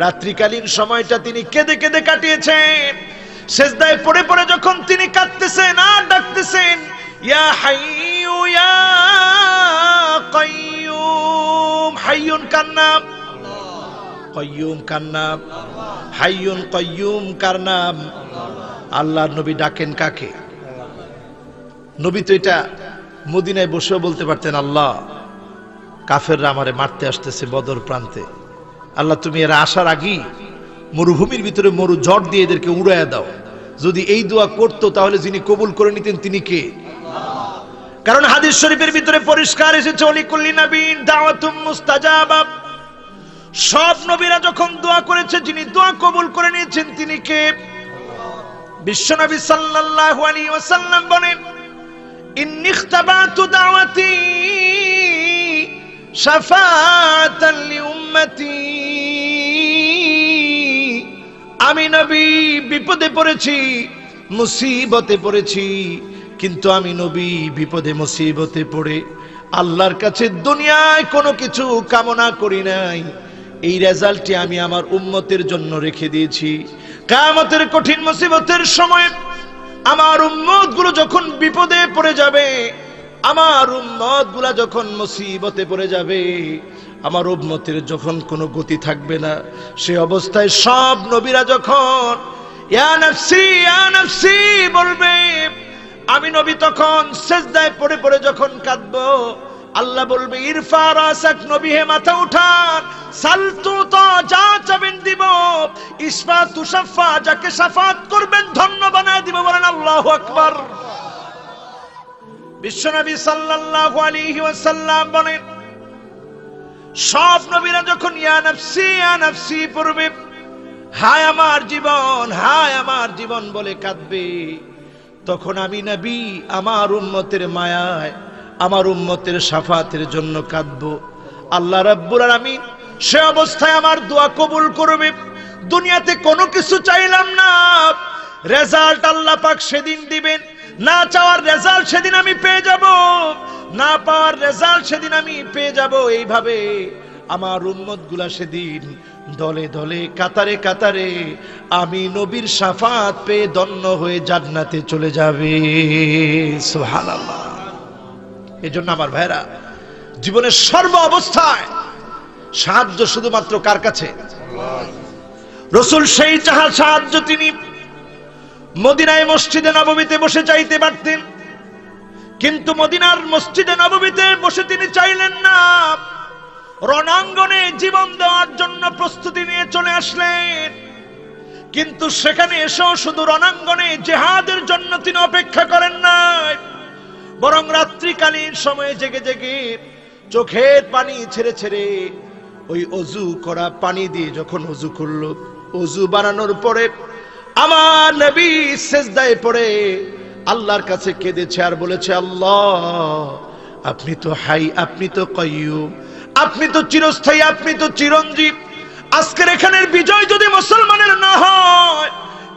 রাত্রিকালীন সময়টা তিনি কেঁদে কেঁদে কাটিয়েছেন। সেজদায় পড়ে পড়ে যখন তিনি কাঁদতেছেন আর ডাকতেছেন, ইয়া হাইয়ু ইয়া কাইয়ুম। হাইয়ুন কার নাম? কাইয়ুম কার নাম? হাইয়ুন কাইয়ুম কার নাম? আল্লাহর নবী ডাকেন কাকে? নবী তো এটা মদিনায় বসেও বলতে পারতেন, আল্লাহ কাফেররা আমারে মারতে আসতেছে বদর প্রান্তে, আল্লাহ তুমি এরা আসার আগেই মরুভূমির ভিতরে মরু ঝড় দিয়ে এদেরকে উড়াইয়া দাও। যদি এই দোয়া করতো তাহলে যিনি কবুল করে নিতেন তিনি কে? কারণ হাদিস শরীফের ভিতরে পরিষ্কার এসেছে, লিকুল্লি নাবিয়্যিন দাওয়াতুম মুস্তাজাবা। সব নবীরা যখন দোয়া করেছে, যিনি দোয়া কবুল করে নিয়েছেন তিনি কে? বিশ্বনবী সাল্লাল্লাহু আলাইহি ওয়াসাল্লাম বলেন, ইন্নী ইখতাবাতু দাওয়াতি শাফাআতান লিউম্মতি। আমি নবী বিপদে পড়েছি, মুসিবতে পড়েছি, কিন্তু আমি নবী বিপদে মুসিবতে পড়ে আল্লাহর কাছে দুনিয়ায় কোনো কিছু কামনা করি নাই। এই রেজাল্টটি আমি আমার উম্মতের জন্য রেখে দিয়েছি। কিয়ামতের কঠিন মুসিবতের সময় আমার উম্মতগুলো যখন বিপদে পড়ে যাবে, আমার উম্মতগুলো যখন মুসিবতে পড়ে যাবে, আমার উম্মতের যখন কোনো গতি থাকবে না, সে অবস্থায় সব নবীরা যখন ইয়া নাফসি ইয়া নাফসি বলবে, আমি নবী তখন সিজদায় পড়ে পড়ে যখন কাঁদবো, আল্লাহ বলবে ইরফা রাসাক, নবী হে মাথা উঠান, সালতু তো যা চাবেন দিব, ইসফা তুশাফা, যাকে শাফাত করবেন ধন্য বানায় দিব। বলেন আল্লাহু আকবার। বিশ্বনবী সাল্লাল্লাহু আলাইহি ওয়াসাল্লাম বলেন, সব নবীরা যখন ইয়া নাফসি পড়বে, হায় আমার জীবন, হায় আমার জীবন বলে কাঁদবে, তখন আমি নবী আমার উম্মতের মায়ায়, আমার উম্মতের শাফাতের জন্য কাঁদবো। আল্লাহ রাব্বুল আলামিন সে অবস্থায় আমার দোয়া কবুল করবে। দুনিয়াতে কোনো কিছু চাইলাম না, রেজাল্ট আল্লাহ পাক সেদিন দিবেন। না চাওয়ার রেজাল্ট সেদিন আমি পেয়ে যাব, না পাওয়ার রেজাল্ট সেদিন আমি পেয়ে যাব। এইভাবে আমার উম্মতগুলা সেদিন দলে দলে কাতারে কাতারে আমি নবীর শাফাত পেয়ে ধন্য হয়ে জান্নাতে চলে যাবে। সুবহানাল্লাহ। এজন্য আমার ভাইরা, জীবনের সর্ব অবস্থায় সাহায্য শুধুমাত্র কার কাছে? রাসূল সেই সাহায্য তিনি মদিনায় মসজিদে নববীতে বসে চাইতে পারতেন, কিন্তু মদিনার মসজিদে নববীতে বসে তিনি চাইলেন না। রণাঙ্গনে জীবন দেওয়ার জন্য প্রস্তুতি নিয়ে চলে আসলেন, কিন্তু সেখানে এসেও শুধু রণাঙ্গনে জিহাদের জন্য তিনি অপেক্ষা করেন নাই, বরং রাত্রিকালীন সময়ে জেগে জেগে চোখের পানি ছেড়ে ছেড়ে ওই অজু করা পানি দিয়ে যখন অজু করলো, অজু বানানোর পরে আমার নবী সিজদায় পড়ে আল্লাহর কাছে কেঁদেছে আর বলেছে, আল্লাহ আপনি তো হাই, আপনি তো কাইয়ুম, আপনি তো চিরস্থায়ী, আপনি তো চিরঞ্জীব। আজকের এখানের বিজয় যদি মুসলমানের না হয়,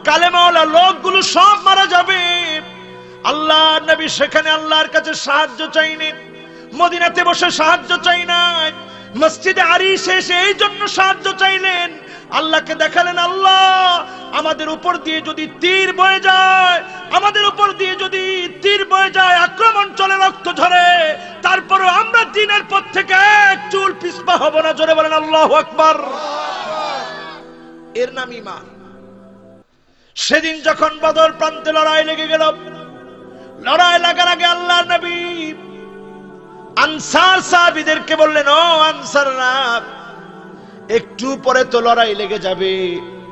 কালেমাওয়ালা লোকগুলো সব মারা যাবে। আল্লাহ নবী সেখানে আল্লাহর কাছে সাহায্য চাইনি, মদিনাতে বসে সাহায্য চাই নাই, মসজিদে আরিশে এসে এই জন্য সাহায্য চাইলেন। আল্লাহকে দেখালেন, আল্লাহ আমাদের উপর দিয়ে যদি তীর বয়ে যায়, আমাদের উপর দিয়ে যদি তীর বয়ে যায়, আক্রমণ চলে, রক্ত ঝরে, তারপরও আমরা দ্বীনের পথ থেকে এক চুল পিছপা হব না। জোরে বলেন আল্লাহু আকবার। এর নাম ঈমান। সেদিন যখন বদর প্রান্তে লড়াই লেগে গেল, লড়াই লাগার আগে আল্লাহর নবী আনসার সাহাবীদেরকে বললেন, ও আনসাররা, একটু পরে তো লড়াই লেগে যাবে,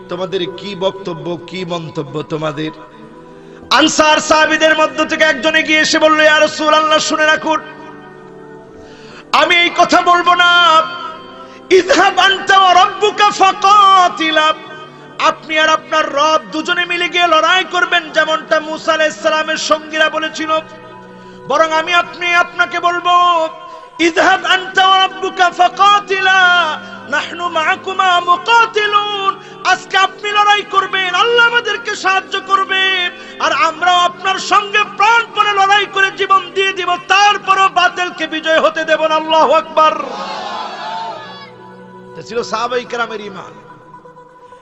তোমাদের কি বক্তব্য, কি মন্তব্য তোমাদের? আনসার সাহাবীদের মধ্য থেকে একজনে গিয়ে এসে বলল, ইয়া রাসূলুল্লাহ শুনে রাখুন, আমি এই কথা বলবো না, ইযহাব আনতা ওয়া রাব্বুকা ফাকাতিলা, আপনি আর আপনার রব দুজনে মিলে গিয়ে লড়াই করবেন, যেমনটা মুসা আলাইহিস সালামের সঙ্গীরা বলেছিল। বরং আমি আপনাকে বলবো, ইযহাব আনতা ওয়া রাব্বুকা ফাকাতিলা নাহনু মাআকুমা মুকাতিলুন, আজকে আপনি লড়াই করবেন, আল্লাহ আমাদেরকে সাহায্য করবে, আর আমরাও আপনার সঙ্গে প্রাণপণে লড়াই করে জীবন দিয়ে দিব, তারপরও বাতিলকে বিজয় হতে দেব না। আল্লাহু আকবার। এটা ছিল সাহাবায়ে কেরামের ঈমান,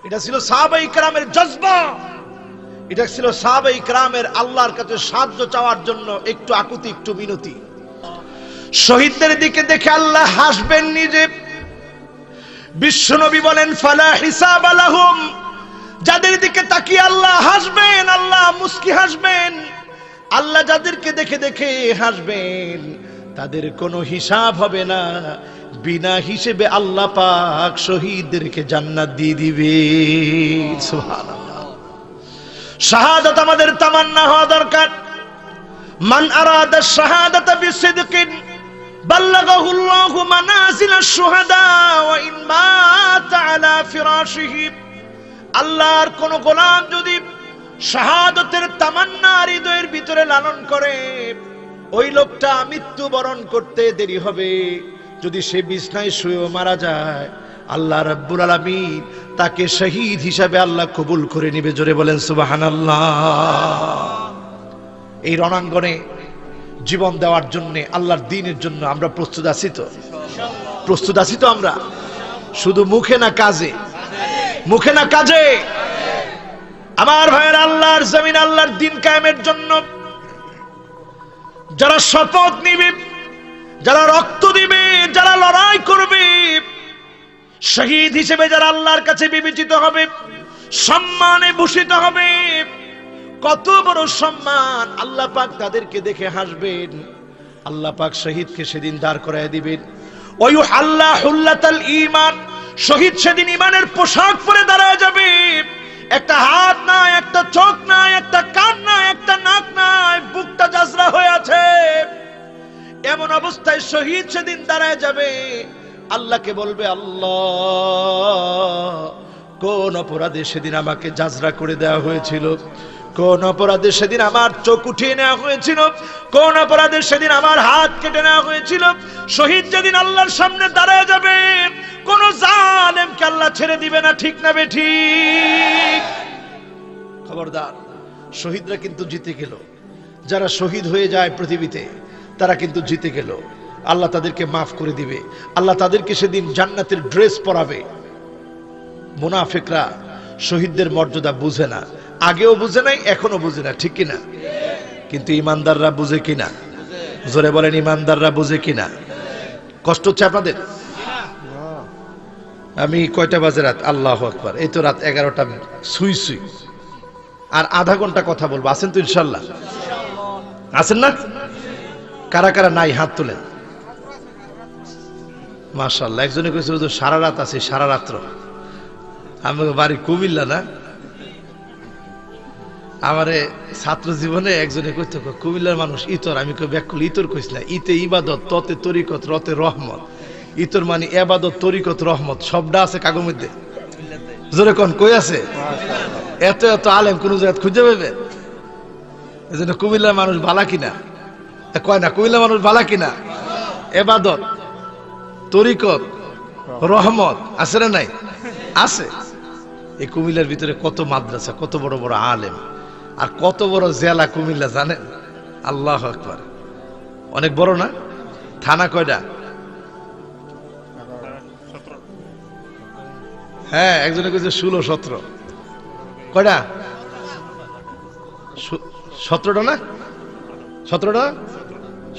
এটা ছিল সাহাবায়ে কেরামের জজবা, এটা ছিল সাহাবায়ে কেরামের আল্লাহর কাছে সাহায্য চাওয়ার জন্য একটু আকুতি, একটু মিনতি। শহীদদের দিকে দেখে আল্লাহ হাসবেন নিজে। বিশ্বনবী বলেন, ফালা হিসাব লাহুম, যাদের দিকে তাকিয়ে আল্লাহ হাসবেন, আল্লাহ মুস্কি হাসবেন, আল্লাহ যাদেরকে দেখে দেখে হাসবেন, তাদের কোনো হিসাব হবে না, বিনা হিসেবে আল্লাহ পাক শহীদদেরকে জান্নাত দিয়ে দিবে। সুবহানাল্লাহ। শাহাদাত আমাদের তামান্না হওয়া দরকার। মান আরাদা শাহাদাতা বিসিদকিন বাল্লাগাহুল্লাহু মানাজিলাশ শুহাদা ওয়া ইন মাতা আলা ফিরাশিহি। আল্লাহর কোন গোলাম যদি শাহাদাতের তামান্না হৃদয়ের ভিতরে লালন করে, ওই লোকটা মৃত্যুবরণ করতে দেরি হবে। যদি সে বিছনায় শুয়েও মারা যায়, আল্লাহ রাব্বুল আলামিন তাকে শহীদ হিসাবে আল্লাহ কবুল করে নেবে। জোরে বলেন সুবহানাল্লাহ। এই রণাঙ্গনে জীবন দেওয়ার জন্য, আল্লাহর দ্বীনের জন্য আমরা প্রস্তুত আছি তো? প্রস্তুত আছি তো আমরা? শুধু মুখে না কাজে? মুখে না কাজে? আমার ভাইয়ের, আল্লাহর জমিন, আল্লাহর দ্বীন কায়েমের জন্য যারা শপথ নিবে, যারা রক্ত দিবে, যারা লড়াই করবে, শহীদ হিসেবে যারা আল্লাহর কাছে বিবেচিত হবে, সম্মানে ভূষিত হবে, কত বড় সম্মান! আল্লাহ পাক তাদেরকে দেখে হাসবেন। আল্লাহ পাক শহীদকে সেদিন দাঁড় করায় দিবেন। ওয়ায়ুহাল্লা হুল্লাতাল ঈমান, শহীদ সেদিন ঈমানের পোশাক পরে দাঁড়ায় যাবে। একটা হাত নাই, একটা চোখ নাই, একটা কান নাই, একটা নাক নাই, বুকটা জাজরা হয়ে আছে। এমন অবস্থায় শহীদ সেদিন দাঁড়ায় যাবে। আল্লাহকে বলবে, আল্লাহ, কোন অপরাধে সেদিন আমাকে জাজরা করে দেওয়া হয়েছিল? কোন অপরাধে সেদিন আমার চোখ উঠিয়ে নেওয়া হয়েছিল? কোন অপরাধে সেদিন আমার হাত কেটে নেওয়া হয়েছিল? শহীদ যেদিন আল্লাহর সামনে দাঁড়ায় যাবে, কোন জালেমকে আল্লাহ ছেড়ে দিবে না। ঠিক না বেঠিক? খবরদার, শহীদরা কিন্তু জিতে গেল। যারা শহীদ হয়ে যায় পৃথিবীতে, তারা কিন্তু জিতে গেল। আল্লাহ তাদেরকে মাফ করে দিবে। আল্লাহ তাদেরকে সেদিন জান্নাতের ড্রেস পরাবে। মুনাফিকরা শহীদদের মর্যাদা বুঝে না, আগেও বুঝে নাই, এখনো বুঝে না। ঠিক কিনা? কিন্তু ইমানদাররা বুঝে কিনা? জোরে বলেন, ইমানদাররা বুঝে কিনা? কষ্ট হচ্ছে আপনাদের? আমি কয়টা বাজে রাত? আল্লাহু আকবার, এই তো রাত 11টা সুই সুই। আর আধা ঘন্টা কথা বলবো। আছেন তো ইনশাল্লাহ? আছেন না? কারা কারা নাই হাত তোলেন। মাশাআল্লাহ। একজনে কইছে হুজুর সারা রাত আছে, সারা রাত্র। আমার বাড়ি কুমিল্লা না? আমারে ছাত্র জীবনে একজনে কইতো, কুমিল্লার মানুষ ইতর। আমি কই ব্যাকুল, ইতর কইস না। ইতে ইবাদত, ততে তরিকত, রতে রহমত। ইতর মানে ইবাদত, তরিকত, রহমত সবটা আছে কাগজের মধ্যে। জোরে কোন কই আছে? এত এত আলেম কোন জায়গায় খুঁজে পাবে? এজন্য কুমিল্লার মানুষ ভালা কিনা কয় না? কুমিল্লার মানুষ ভালা কিনা? ইবাদত, তরিকত, রহমত আছে না নাই? আছে। এই কুমিল্লার ভিতরে কত মাদ্রাসা, কত বড় বড় আলেম, আর কত বড় জেলা কুমিল্লা জানেন? আল্লাহু আকবার। অনেক বড় না? থানা কয়টা? হ্যাঁ, একজনে কইছে 16-17। কয়টা? 17টা না? 17টা?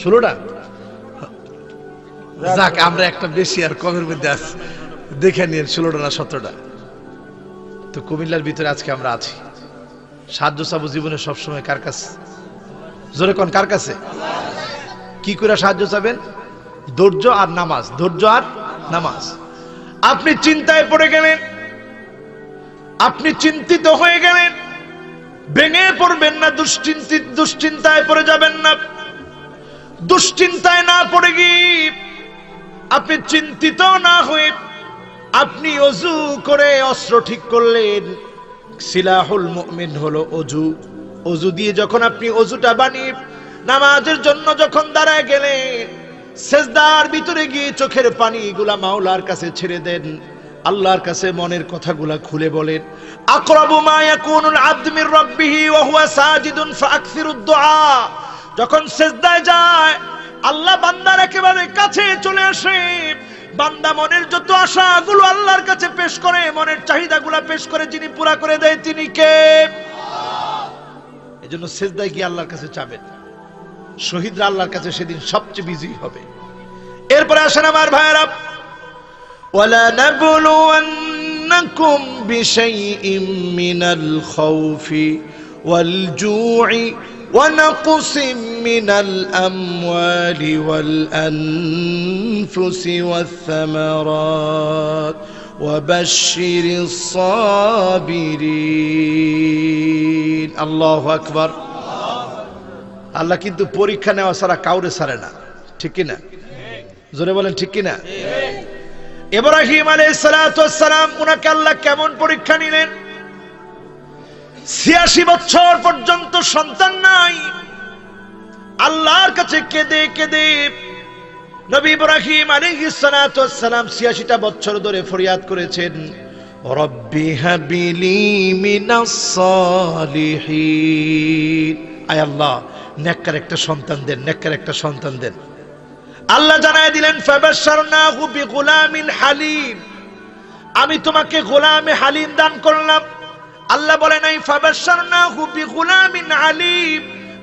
16টা? যাক, আমরা একটা বেশি আর কমের মধ্যে আছি। দেখে নিন 16টা না 17টা। তো কুমিল্লার ভিতরে আজকে আমরা আছি। সাহায্য চাবো জীবনে সবসময় কার কাছে? জোরে কোন, কার কাছে? কি করে সাহায্য চাবেন? ধৈর্য আর নামাজ, ধৈর্য আর নামাজ। আপনি চিন্তায় পড়ে গেলেন, আপনি চিন্তিত হয়ে গেলেন, ভেঙে পড়বেন না, দুশ্চিন্তায় পড়ে যাবেন না। দুশ্চিন্তায় না পড়ে গিয়ে আপনি চিন্তিত না হয়ে আপনি ওযু করে অস্ত্র ঠিক করলেন। সিলাহুল মুমিন হলো ওযু। ওযু দিয়ে যখন আপনি ওযুটা বানিয়ে নামাজের জন্য যখন দাঁড়ায় গেলেন, সেজদার ভিতরে গিয়ে চোখের পানিগুলা মাওলার কাছে ছেড়ে দেন। আল্লাহর কাছে মনের কথাগুলা খুলে বলেন। আকরাবু মা ইয়াকুনুল আবদু মির রাব্বিহি ওয়া হুয়া সাজিদুন ফাআকসিরুদ দুআ। যখন সেজদায় যায়, আল্লাহ বান্দার একেবারে কাছে চলে আসে। বান্দা মনের যত আশাগুলো আল্লাহর কাছে পেশ করে, মনের চাহিদাগুলো পেশ করে, যিনি পুরা করে দেয় তিনি কে? আল্লাহ। এজন্য সেজদায় গিয়ে আল্লাহর কাছে চাবেন। শহীদরা আল্লাহর কাছে সেদিন সবচেয়ে বিজয়ী হবে। এরপরে আসেন আমার ভাইয়েরা, ওয়ালা নাবলুওয়ান্নাকুম বিশাইইম মিনাল খাউফি ওয়াল জু'i ونقص من الأموال والأنفس والثمرات وبشر الصابرين الله أكبر আল্লাহ কিন্তু পরীক্ষা নেওয়া ছাড়া কাউরে ছাড়ে না, ঠিক কি না? জোরে বলেন ঠিক কিনা? ইব্রাহিম আলাইহিস সালাতু ওয়াস সালাম, উনাকে আল্লাহ কেমন পরীক্ষা নিলেন? ৮৬ বছর পর্যন্ত সন্তান নাই, আল্লাহর কাছে কেঁদে কেঁদে নবী ইব্রাহিম আলাইহিস সালাতু ওয়াস সালাম ৮৬টা বছর ধরে ফরিয়াদ করেছেন, রব্বি হাবিলি মিনাস সালিহিন, আয় আল্লাহ নেককার একটা সন্তান দেন, নেককার একটা সন্তান দেন। আল্লাহ জানায় দিলেন, ফাবাশশারনাহু বিগুলামিন হালিম, আমি তোমাকে গোলামে হালিম দান করলাম। আল্লাহ বলে নাই ফাবাশশারনাহু বিগুলামিন আলিম,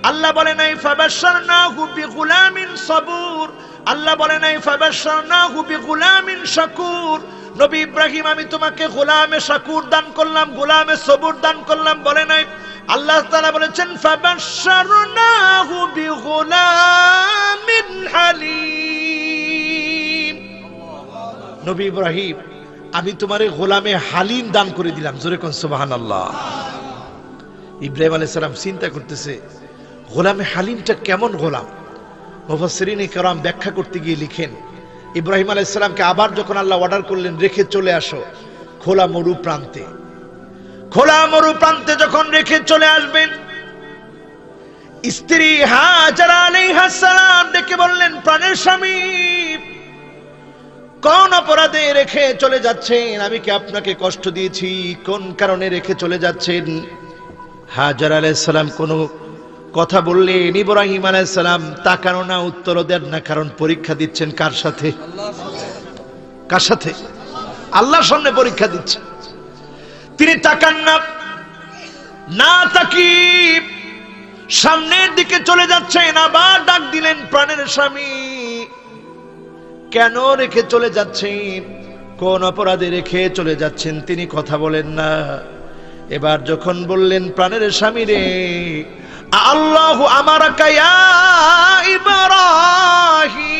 আল্লাহ বলে নাই ফাবাশশারনাহু বিগুলামিন সাবুর, আল্লাহ বলে নাই ফাবাশশারনাহু বিগুলামিন শাকুর। নবী ইব্রাহিম, আমি তোমাকে গোলামে শাকুর দান করলাম, গোলামে সবুর দান করলাম বলে নাই। আল্লাহ তাআলা বলেছেন ফাবাশশারনাহু বিগুলামিন হালিম। নবী ইব্রাহিম, আমি তোমারে গোলামে হালিম দান করে দিলাম। জোরে কোন সুবহানাল্লাহ। ইব্রাহিম আলাইহিস সালাম চিন্তা করতেছে, গোলামে হালিমটা কেমন গোলাম? মুফাসসিরিনে কেরাম ব্যাখ্যা করতে গিয়ে লিখেন, ইব্রাহিম আলাইহিস সালামকে আবার যখন আল্লাহ অর্ডার করলেন রেখে চলে আসো খোলা মরু প্রান্তে, খোলা মরু প্রান্তে যখন রেখে চলে আসবেন, স্ত্রী হাজারা আলাইহিস সালাম ডেকে বললেন, প্রাণের স্বামী, কোন অপরাধে রেখে চলে যাচ্ছেন? আমি কি আপনাকে কষ্ট দিয়েছি? কোন কারণে রেখে চলে যাচ্ছেন? হাজারা আলাইহিস সালাম কোনো কথা বললেন, ইব্রাহিম আলাইহিস সালাম তাকানো না, উত্তর দেন না, কারণ পরীক্ষা দিচ্ছেন কার সাথে? কার সাথে? আল্লাহর সামনে পরীক্ষা দিচ্ছে। তিনি তাকান না, না তাকিয়ে সামনের দিকে চলে যাচ্ছেন। আবার ডাক দিলেন, প্রাণের স্বামী, কেন রেখে চলে যাচ্ছেন? কোন অপরাধে রেখে চলে যাচ্ছেন? তিনি কথা বলেন না। এবার যখন বললেন, প্রাণের স্বামী রে, আল্লাহু আমারাকা ইয়া ইব্রাহিম,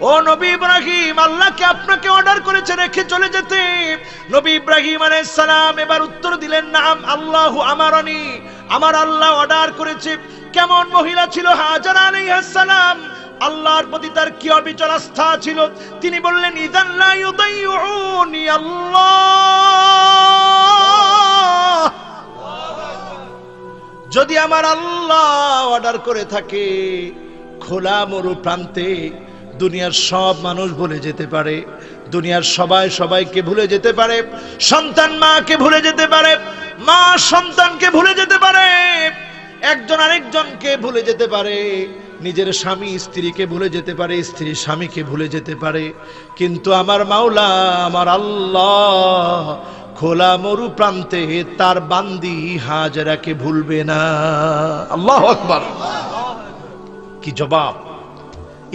ও নবী ইব্রাহিম, আল্লাহকে আপনাকে অর্ডার করেছে রেখে চলে যেতে। নবী ইব্রাহিম আলাইহিস সালাম এবার উত্তর দিলেন, নাম আল্লাহু আমারানি, আমার আল্লাহ অর্ডার করেছে। কেমন মহিলা ছিল হাজারা আলাইহিস সালাম, আল্লাহর প্রতি তার কি অবিচল আস্থা ছিল। তিনি বললেন, ইযান লা ইউদাইউনি আল্লাহ, যদি আমার আল্লাহ অর্ডার করে থাকে খোলা মরু প্রান্তে, দুনিয়ার সব মানুষ ভুলে যেতে পারে, দুনিয়ার সবাই সবাইকে ভুলে যেতে পারে, সন্তান মাকে ভুলে যেতে পারে, মা সন্তানকে ভুলে যেতে পারে, একজন আরেকজনকে ভুলে যেতে পারে, নিজের স্বামী স্ত্রীকে ভুলে যেতে পারে, স্ত্রী স্বামীকে ভুলে যেতে পারে, কিন্তু আমার মাওলা, আমার আল্লাহ খোলা মরু প্রান্তে তার বান্দি হাজেরাকে ভুলবে না। আল্লাহু আকবার। কি জবাব!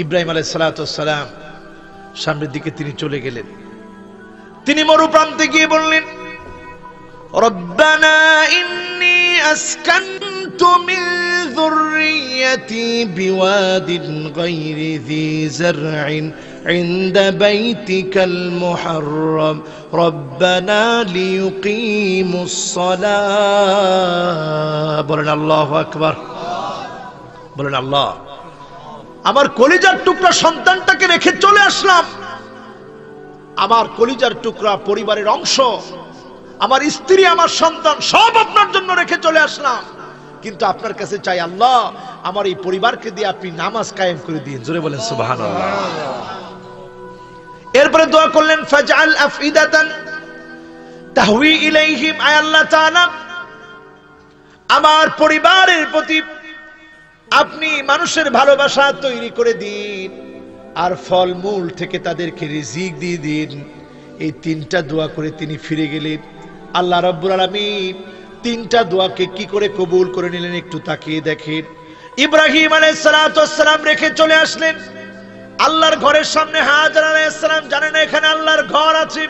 ইব্রাহিম আলাইহিস সালাতু ওয়াস সালাম সামনের দিকে তিনি চলে গেলেন। তিনি মরু প্রান্তে গিয়ে বললেন, রব্বানা ইন্নী আসকানতু মিন যুররিয়্যাতি বিওয়াদিন গায়রি যী যারইন عند بيتك المحرم ربنا ليقيموا الصلاة বলেন আল্লাহু আকবার, বলেন আল্লাহ। আমার কলিজার টুকরা সন্তানটাকে রেখে চলে আসলাম, আমার কলিজার টুকরা পরিবারের অংশ, আমার স্ত্রী, আমার সন্তান সব আপনার জন্য রেখে চলে আসলাম, কিন্তু আপনার কাছে চাই আল্লাহ, আমার এই পরিবারকে দিয়ে আপনি নামাজ কায়েম করে দিন। জোরে বলেন সুবহানাল্লাহ। এরপরে দোয়া করলেন, ফাজআল আফইদাতান তাহওয়ি ইলাইহিম, আয় আল্লাহ তাআলা আমার পরিবারের প্রতি আপনি মানুষের ভালোবাসা তৈরি করে দিন, আর ফলমূল থেকে তাদেরকে রিজিক দিয়ে দিন। এই তিনটা দোয়া করে তিনি ফিরে গেলেন। আল্লাহ রাব্বুল আলামিন তিনটা দোয়াকে কি করে কবুল করে নিলেন একটু তাকিয়ে দেখেন। ইব্রাহিম আলাইহিস সালাতু ওয়াস সালাম রেখে চলে আসলেন আল্লাহর ঘরের সামনে। হাজারা আলাইহিস সালাম জানে না এখানে আল্লাহর ঘর আছে,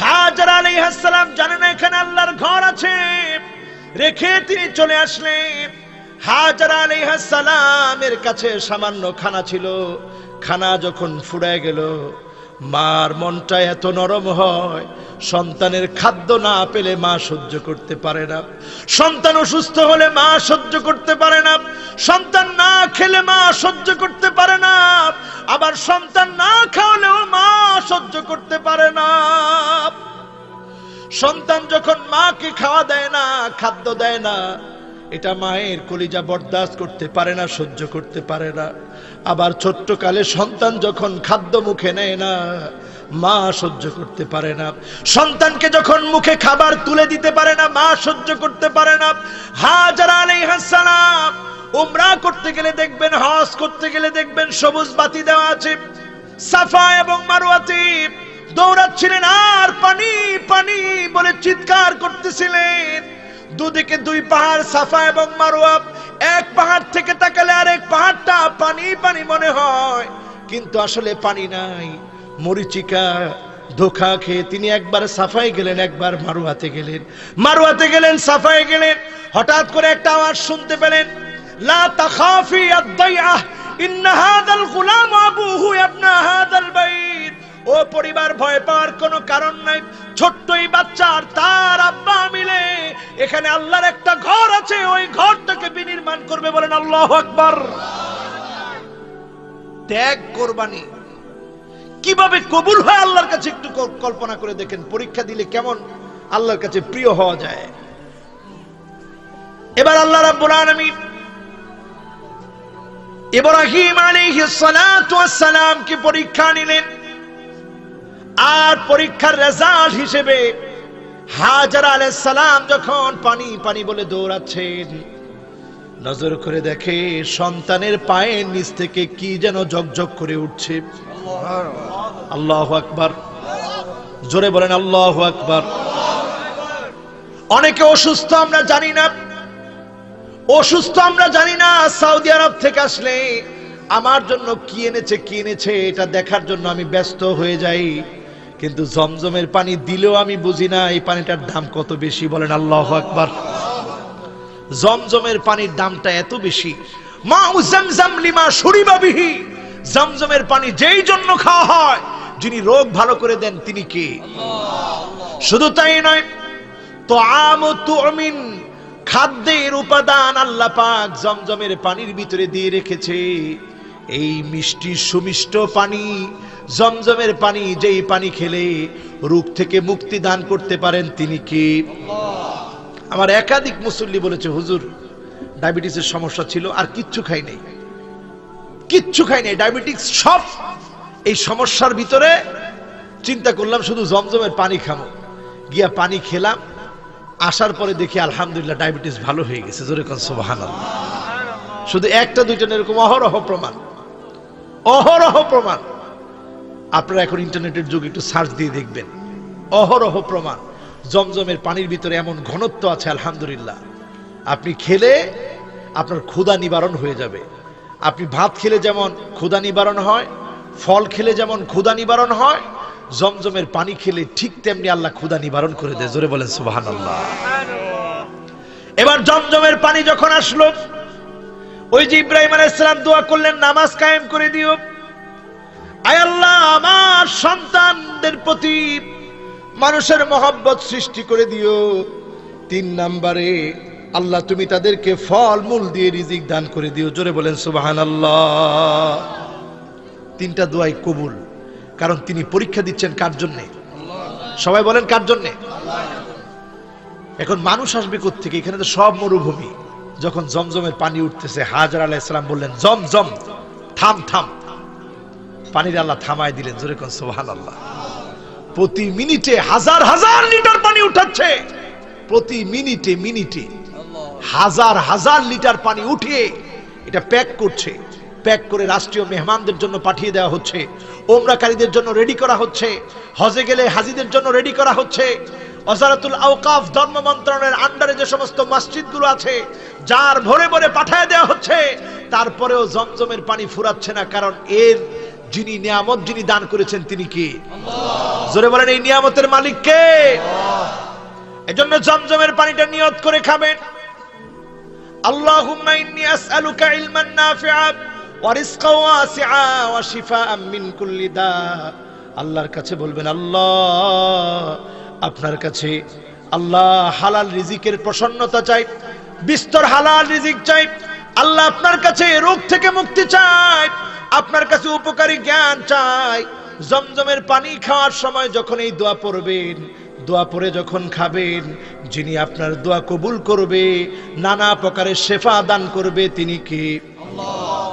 হাজারা আলাইহিস সালাম জানে না এখানে আল্লাহর ঘর আছে, রেখে তিনি চলে আসলেন। হাজারা আলাইহিস সালামের কাছে সামান্য খানা ছিল, খানা যখন ফুরায় গেল মার মনটা এত নরম হয়, সন্তানের খাদ্য না পেলে মা সহ্য করতে পারে না, সন্তান অসুস্থ হলে মা সহ্য করতে পারে না, সন্তান না খেলে মা সহ্য করতে পারে না, আবার সন্তান না খাওয়ালেও মা সহ্য করতে পারে না। সন্তান যখন মাকে খাওয়া দেয় না, খাদ্য দেয় না, এটা মায়ের কলিজা বরদাস্ত করতে পারে না, সহ্য করতে পারে না। আবার ছোট্ট কালে সন্তান যখন খাদ্য মুখে নেয় না, মা সহ্য করতে পারে না। সন্তানকে যখন মুখে খাবার তুলে দিতে পারে না, মা সহ্য করতে পারে না। হাজারা আলাইহিস সালাম উমরা করতে গেলে দেখবেন, হজ করতে গেলে দেখবেন সবুজ বাতি দেওয়া আছে, সাফা এবং মারওয়াতে দৌড়াচ্ছিলেন আর পানি পানি বলে চিৎকার করতেছিলেন। দুদিকে দুই পাহাড় সাফা এবং মারওয়া, এক পাহাড় থেকে তাকালে আরেক পাহাড়টা পানি পানি মনে হয়, কিন্তু আসলে পানি নাই। মরিচিকা ধোঁকা খেয়ে তিনি একবার সাফায় গেলেন, একবার মারওয়াতে গেলেন, মারওয়াতে গেলেন, সাফায় গেলেন। হঠাৎ করে একটা আওয়াজ শুনতে পেলেন, লা তাখাফি আদ-দাইআহ ইন্না হাযাল গুলাম আবুহু ইবনা হাযাল বাইত। ও পরিবার, ভয় পাওয়ার কোনো কারণ নাই। ছোট্ট এই বাচ্চা আর তার আব্বা মিলে এখানে আল্লাহর একটা ঘর আছে, ওই ঘরটাকে বিনির্মাণ করবে। বলেন আল্লাহু আকবার। ত্যাগ, কোরবানি কিভাবে কবুল হয় আল্লাহর কাছে একটু কল্পনা করে দেখেন। পরীক্ষা দিলে কেমন আল্লাহর কাছে প্রিয় হওয়া যায়। এবার আল্লাহ রাব্বুল আলামিন ইব্রাহিম আলাইহিস সালাতু ওয়াস সালাম কি পরীক্ষা নিলেন, আর পরীক্ষার রেজাল্ট হিসেবে হাজারা আলাইহিস সালাম যখন পানি পানি বলে দৌড়াচ্ছেন, নজর করে দেখে সন্তানের পায়ের নিচ থেকে কি যেন ঝকঝক করে উঠছে। আল্লাহু আকবার, জোরে বলেন আল্লাহু আকবার। অনেকে অসুস্থ, আমরা জানি না, অসুস্থ আমরা জানি না। সৌদি আরব থেকে আসলে আমার জন্য কি এনেছে কি এনেছে এটা দেখার জন্য আমি ব্যস্ত হয়ে যাই, কিন্তু জমজমের পানি দিলেও আমি বুঝি না এই পানিটার দাম কত বেশি। বলেন আল্লাহু আকবার। জমজমের পানির দামটা এত বেশি। মাউ জামজাম লিমা শুরিবা বিহি, জমজমের পানি যেই জন্য খাওয়া হয়, যিনি রোগ ভালো করে দেন তিনি কে? শুধু তাই নয়, তুআমু তুমিন, খাদ্যের উপাদান আল্লাহ পাক জমজমের পানির ভিতরে দিয়ে রেখেছে। এই মিষ্টি সুমিষ্ট পানি, জমজমের পানি, যেই পানি খেলে রোগ থেকে মুক্তি দান করতে পারেন তিনি কে? আমার একাধিক মুসল্লি বলেছে, হুজুর ডায়াবেটিসের সমস্যা ছিল, আর কিচ্ছু খাই নাই, কিচ্ছু খাই নাই, ডায়াবেটিস সব। এই সমস্যার ভিতরে চিন্তা করলাম শুধু জমজমের পানি খাবো। গিয়া পানি খেলাম, আসার পরে দেখি আলহামদুলিল্লাহ ডায়াবেটিস ভালো হয়ে গেছে। জোরে কোন সুবহানাল্লাহ। শুধু একটা দুইটা এরকম অহরহ প্রমাণ, অহরহ প্রমাণ। আপনারা এখন ইন্টারনেটের যুগে একটু সার্চ দিয়ে দেখবেন, অহরহ প্রমাণ। জমজমের পানির ভিতরে এমন ঘনত্ব আছে, আলহামদুলিল্লাহ। আপনি খেলে আপনার ক্ষুধা নিবারণ হয়ে যাবে। আপনি ভাত খেলে যেমন ক্ষুধা নিবারণ হয়, ফল খেলে যেমন ক্ষুধা নিবারণ হয়, জমজমের পানি খেলে ঠিক তেমনি আল্লাহ ক্ষুধা নিবারণ করে দেয়। জোরে বলেন সুবহানাল্লাহ। এবার জমজমের পানি যখন আসলো, ওই যে ইব্রাহিম আলাইহিস সালাম দোয়া করলেন, নামাজ কায়েম করে দিও, আয় আল্লাহ আমার সন্তানদের প্রতি মানুষের মহব্বত সৃষ্টি করে দিও। 3 নম্বরে আল্লাহ তুমি তাদেরকে ফল মূল দিয়ে রিজিক দান করে দিও। জোরে বলেন সুবহানাল্লাহ। 3টা দোয়াই কবুল, কারণ তিনি পরীক্ষা দিচ্ছেন কার জন্য? সবাই বলেন কার জন্য? এখন মানুষ আসবে কোত্থেকে? এখানে তো সব মরুভূমি। যখন জমজমের পানি উঠতেছে, হাজারা আলাইহিস সালাম বললেন, জমজম থাম থাম। পানির আল্লাহ থামায় দিলেন। জোরে কোন সুবহানাল্লাহ। প্রতি মিনিটে হাজার হাজার লিটার পানি উঠাচ্ছে, প্রতি মিনিটে মিনিটে হাজার হাজার লিটার পানি উঠিয়ে এটা প্যাক করছে, প্যাক করে রাষ্ট্রীয় মেহমানদের জন্য পাঠিয়ে দেওয়া হচ্ছে, ওমরাকারীদের জন্য রেডি করা হচ্ছে, হজে গেলে হাজিদের জন্য রেডি করা হচ্ছে। ওয়াজারাতুল আওকাফ ধর্ম মন্ত্রণালয়ের আন্ডারে যে সমস্ত মসজিদগুলো আছে, যার ভরে ভরে পাঠিয়ে দেওয়া হচ্ছে। তারপরেও জমজমের পানি ফুরাচ্ছে না, কারণ এর যিনি নিয়ামত, যিনি দান করেছেন তিনি কে? আল্লাহ। জোরে বলেন এই নিয়ামতের মালিক কে? আল্লাহ। এজন্য জমজমের পানিটা নিয়ত করে খাবেন। আল্লাহুম্মা ইন্নী আসআলুকা ইলমান নাফিআ ওয়া রিজকান ওয়াসিআ ওয়া শিফাআন মিন কুল্লি দা। আল্লাহর কাছে বলবেন, আল্লাহ আপনার কাছে আল্লাহ হালাল রিজিকের প্রসন্নতা চাই, বিস্তর হালাল রিজিক চাই। আল্লাহ আপনার কাছে রোগ থেকে মুক্তি চাই, আপনার কাছে উপকারী জ্ঞান চাই। জমজমের পানি খাওয়ার সময় যখন এই দোয়া পড়বেন, দোয়া পড়ে যখন খাবেন, যিনি আপনার দোয়া কবুল করবে, নানা প্রকারের শেফা দান করবে, তিনি কে? আল্লাহ।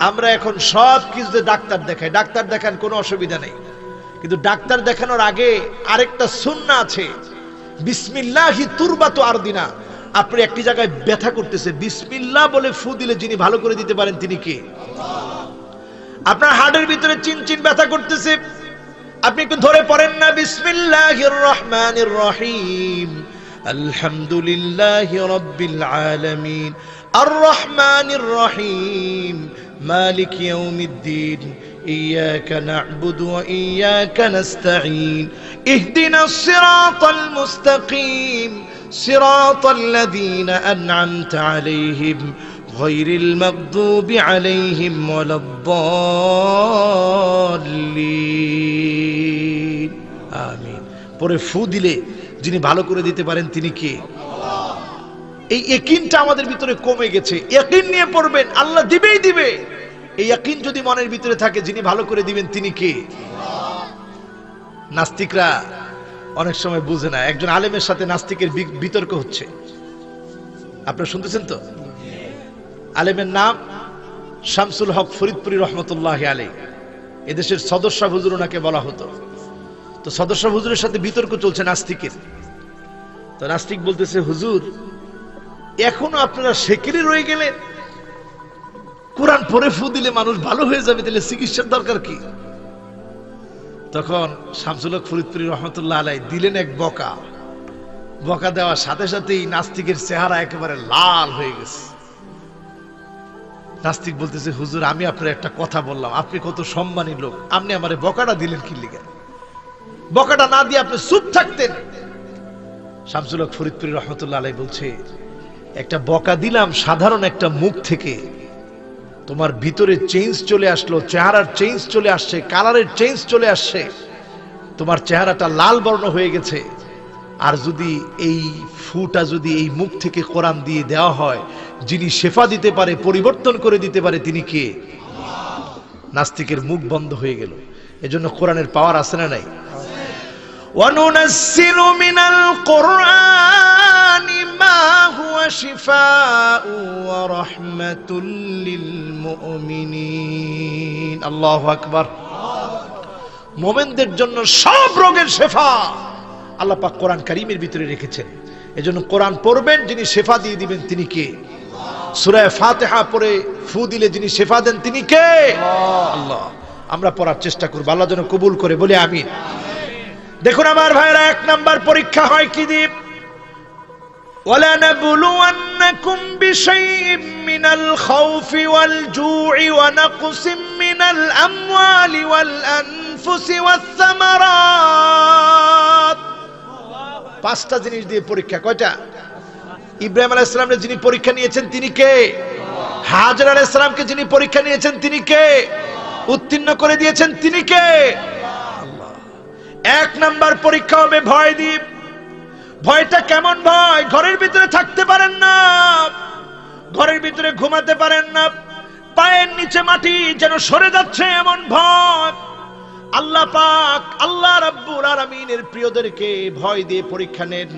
আমরা এখন সব কিছুতে ডাক্তার দেখাই, ডাক্তার দেখান কোনো অসুবিধা নেই, কিন্তু ডাক্তার দেখানোর আগে আরেকটা সুন্নাহ আছে, বিসমিল্লাহি তুরবাতু আরদিনা। আপনি একটি জায়গায় ব্যথা করতেছে, বিসমিল্লাহ বলে ফু দিলে যিনি ভালো করে দিতে পারেন তিনি কে? আপনার হাড়ের ভিতরে চিনচিন ব্যথা করতেছে, আপনি একটু ধরে পড়েন না, বিসমিল্লাহির রহমানির রহিম, আলহামদুলিল্লাহি রাব্বিল আলামিন, আর রহমানির রহিম, মালিক ইয়াউমিদ্দিন, ইয়াকা না'বুদু ওয়া ইয়াকা নাস্তাঈন, ইহদিনাস সিরাতাল মুস্তাকিম, সিরাতাল লাযীনা আন'আমতা আলাইহিম গায়রিল মাগদুবি আলাইহিম ওয়ালাদ-দাল্লিন। আমিন। পরে ফু দিলে যিনি ভালো করে দিতে পারেন তিনি কে? আল্লাহ। এই ইয়াকিনটা আমাদের ভিতরে কমে গেছে। ইয়াকিন নিয়ে পড়বেন, আল্লাহ দিবেই দিবে। এই ইয়াকিন যদি মনের ভিতরে থাকে, যিনি ভালো করে দিবেন তিনি কে? আল্লাহ। নাস্তিকরা অনেক সময় বুঝে না, একজন আলেমের সাথে নাস্তিকের বিতর্ক হচ্ছে, আপনারা শুনতেছেন তো? আলেমের নাম শামসুল হক ফরিদপুরি রহমতুল্লাহি আলাইহি, এদেশের সদস্য হুজুর ওনাকে বলা হতো। তো সদস্য হুজুরের সাথে বিতর্ক চলছে নাস্তিকের। তো নাস্তিক বলতেছে, হুজুর এখনো আপনারা সেকেলে রয়ে গেলেন, কোরআন পড়ে ফু দিলে মানুষ ভালো হয়ে যাবে, তাহলে চিকিৎসার দরকার কি? তখন শামসুল হক ফরিদপুরি রহমতুল্লাহ আলাইহি দিলেন এক বকা। বকা দেওয়ার সাথে সাথেই নাস্তিকের চেহারা একেবারে লাল হয়ে গেছে। নাস্তিক বলতেছে, হুজুর আমি আপনার একটা কথা বললাম, আপনি কত সম্মানী লোক, আপনি আমারে বকাটা দিলেন কি লিগে? বকাটা না দিয়ে আপনি চুপ থাকতেন। শামসুল হক ফরিদপুরি রহমতুল্লাহ আলাইহি বলছে, একটা বকা দিলাম সাধারণ একটা মুখ থেকে, তোমার ভিতরে চেঞ্জ চলে আসলো, চেহারার চেঞ্জ চলে আসছে, কালারের চেঞ্জ চলে আসছে, তোমার চেহারাটা লাল বর্ণ হয়ে গেছে। আর যদি এই ফুটা যদি এই মুখ থেকে কোরআন দিয়ে দেওয়া হয়, যিনি শেফা দিতে পারে, পরিবর্তন করে দিতে পারে, তিনি কে? নাস্তিকের মুখ বন্ধ হয়ে গেল। এজন্য কোরআনের পাওয়ার আছে না নাই? وَنُنَزِّلُ مِنَ الْقُرْآنِ مَا هُوَ شِفَاءٌ وَرَحْمَةٌ لِلْمُؤْمِنِينَ। আল্লাহু আকবার। মুমিনদের জন্য সব রোগের শেফা আল্লাহ পাক কোরআন কারীমের ভিতরে রেখেছেন। এজন্য কোরআন পড়বেন, যিনি শেফা দিয়ে দিবেন তিনি কে? সূরা ফাতিহা পড়ে ফু দিলে যিনি শেফা দেন তিনি কে? আল্লাহ। আমরা পড়ার চেষ্টা করব, আল্লাহ যেন কবুল করে, বলে আমিন। দেখুন আমার ভাইরা, এক নাম্বার পরীক্ষা হয় কি দিয়ে? وَلَنَبْلُوَنَّكُمْ بِشَيْءٍ مِّنَ الْخَوْفِ وَالْجُوعِ وَنَقْصٍ مِّنَ الْأَمْوَالِ وَالْأَنفُسِ وَالثَّمَرَاتِ। পাঁচটা জিনিস দিয়ে পরীক্ষা। কয়টা? ইব্রাহিম আলাইহিস সালামকে যিনি পরীক্ষা নিয়েছেন তিনি কে? হাজর আলাইহিস সালামকে যিনি পরীক্ষা নিয়েছেন তিনি কে? উত্তীর্ণ করে দিয়েছেন তিনি কে? আল্লাহ। এক নাম্বার পরীক্ষা হবে ভয় দিয়ে। ভয়টা কেমন ভয়? ঘরের ভিতরে থাকতে পারেন না, ঘরের ভিতরে ঘুমাতে পারেন না, পায়ের নিচে মাটি যেন সরে যাচ্ছে এমন ভয়। আল্লাহ পাক, আল্লাহ রাব্বুল আলামিনের প্রিয়দেরকে ভয় দিয়ে পরীক্ষা নেন।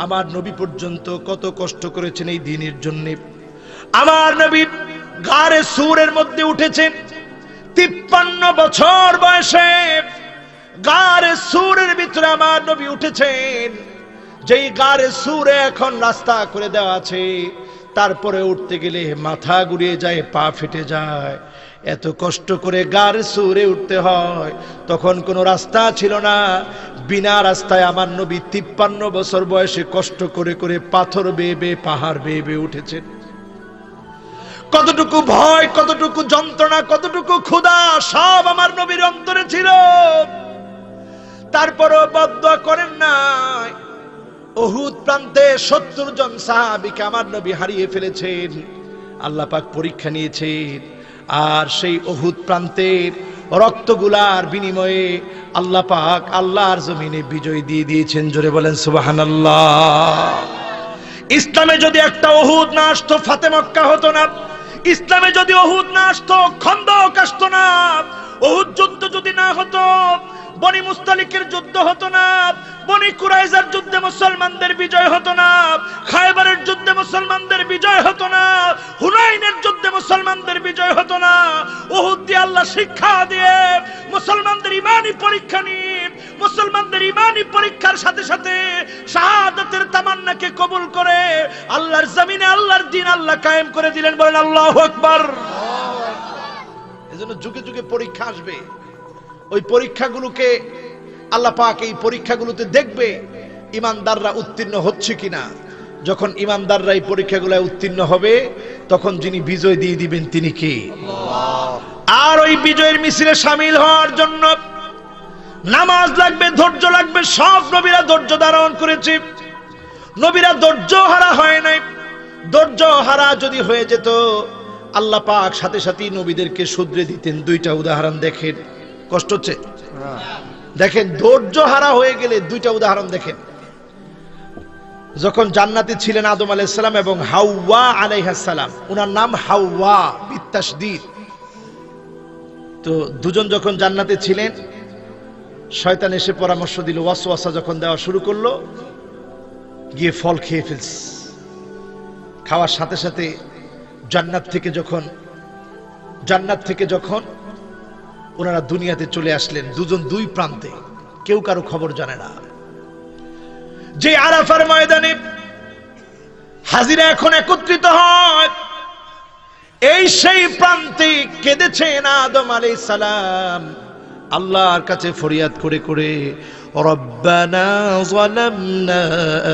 আমার নবী পর্যন্ত কত কষ্ট করেছেন এই দ্বীনের জন্য। আমার নবী গারে সূরের মধ্যে উঠেছেন 53 বছর বয়সে। গারে সূরের ভিতরে আমার নবী উঠেছেন, যেই গারে সূরে এখন রাস্তা করে দেওয়া আছে, তারপরে উঠতে গেলে মাথা ঘুরিয়ে যায়, পা ফেটে যায়। এত কষ্ট করে গারে সূরে উঠতে হয়। তখন কোনো রাস্তা ছিল না, বিনা রাস্তায় আমার নবী 53 বছর বয়সে কষ্ট করে করে পাথর বেয়ে বেয়ে, পাহাড় বেয়ে বেয়ে উঠেছেন। কতটুকু ভয়, কতটুকু যন্ত্রণা, কতটুকু ক্ষুধা, সব আমার নবীর অন্তরে ছিল। তারপরও বদদুয়া করেন নাই। উহুদ প্রান্তে 70 জন সাহাবীকে আমার নবী হারিয়ে ফেলেছেন। আল্লাহ পাক পরীক্ষা নিয়েছেন। আর সেই উহুদ প্রান্তের রক্তগুলার বিনিময়ে আল্লাহ পাক আল্লাহর জমিনে বিজয় দিয়ে দিয়েছেন। জোরে বলেন সুবহানাল্লাহ। ইসলামে যদি একটা উহুদ না আসতো ফাতে মক্কা হতো না। ইসলামে যদি উহুদ না আসতো খন্দক আসতো না। উহুদ যুদ্ধ যদি না হতো বনি মুস্তালিকের যুদ্ধ হতো না। বনি কুরাইজার যুদ্ধে মুসলমানদের বিজয় হতো না। খায়বারের যুদ্ধে মুসলমানদের বিজয় হতো না। হুনাইনের যুদ্ধে মুসলমানদের বিজয় হতো না। উহুদ দিয়ে আল্লাহ শিক্ষা দিয়ে মুসলমানদের ঈমানি পরীক্ষা নিয়ে মুসলমানদের ঈমানি পরীক্ষার সাথে সাথে শাহাদাতের তামান্নাকে কবুল করে আল্লাহর জমিনে আল্লাহর দ্বীন আল্লাহ কায়েম করে দিলেন। বলেন আল্লাহু আকবার। এজন্য যুগে যুগে পরীক্ষা আসবে। ওই পরীক্ষাগুলোকে আল্লাহ পাক এই পরীক্ষাগুলোতে দেখবে ঈমানদাররা উত্তীর্ণ হচ্ছে কিনা। যখন ঈমানদাররা এই পরীক্ষাগুলোয় উত্তীর্ণ হবে তখন যিনি বিজয় দিয়ে দিবেন তিনি কে? আল্লাহ। আর ওই বিজয়ের মিছিলে শামিল হওয়ার জন্য নামাজ লাগবে, ধৈর্য লাগবে। সব নবীরা ধৈর্য ধারণ করেছে, নবীরা ধৈর্য হারা হয় নাই। ধৈর্য হারা যদি হয়ে যেত আল্লাহ পাক সাথে সাথেই নবীদেরকে শুধরে দিতেন। দুইটা উদাহরণ দেখেন। কষ্ট হচ্ছে? দেখেন, ধৈর্য হারা হয়ে গেলে দুইটা উদাহরণ দেখেন। যখন জান্নাতে ছিলেন আদম আলাইহিস সালাম এবং হাওয়া আলাইহিস সালাম, ওনার নাম হাওয়া বিতাশদীদ। তো দুজন যখন জান্নাতে ছিলেন শয়তান এসে পরামর্শ দিল, ওয়াসওয়াসা যখন দেওয়া শুরু করলো, গিয়ে ফল খেয়ে ফেলস। খাওয়ার সাথে সাথে জান্নাত থেকে যখন ওনারা দুনিয়াতে চলে আসলেন, দুজন দুই প্রান্তে, কেউ কারো খবর জানে না। যে আরাফার ময়দানে হাজিরা এখন একত্রিত হয়, এই সেই প্রান্তে কেঁদেছেন আদম আলাইহিস সালাম আল্লাহর কাছে ফরিয়াদ করে করে, রব্বানা যালামনা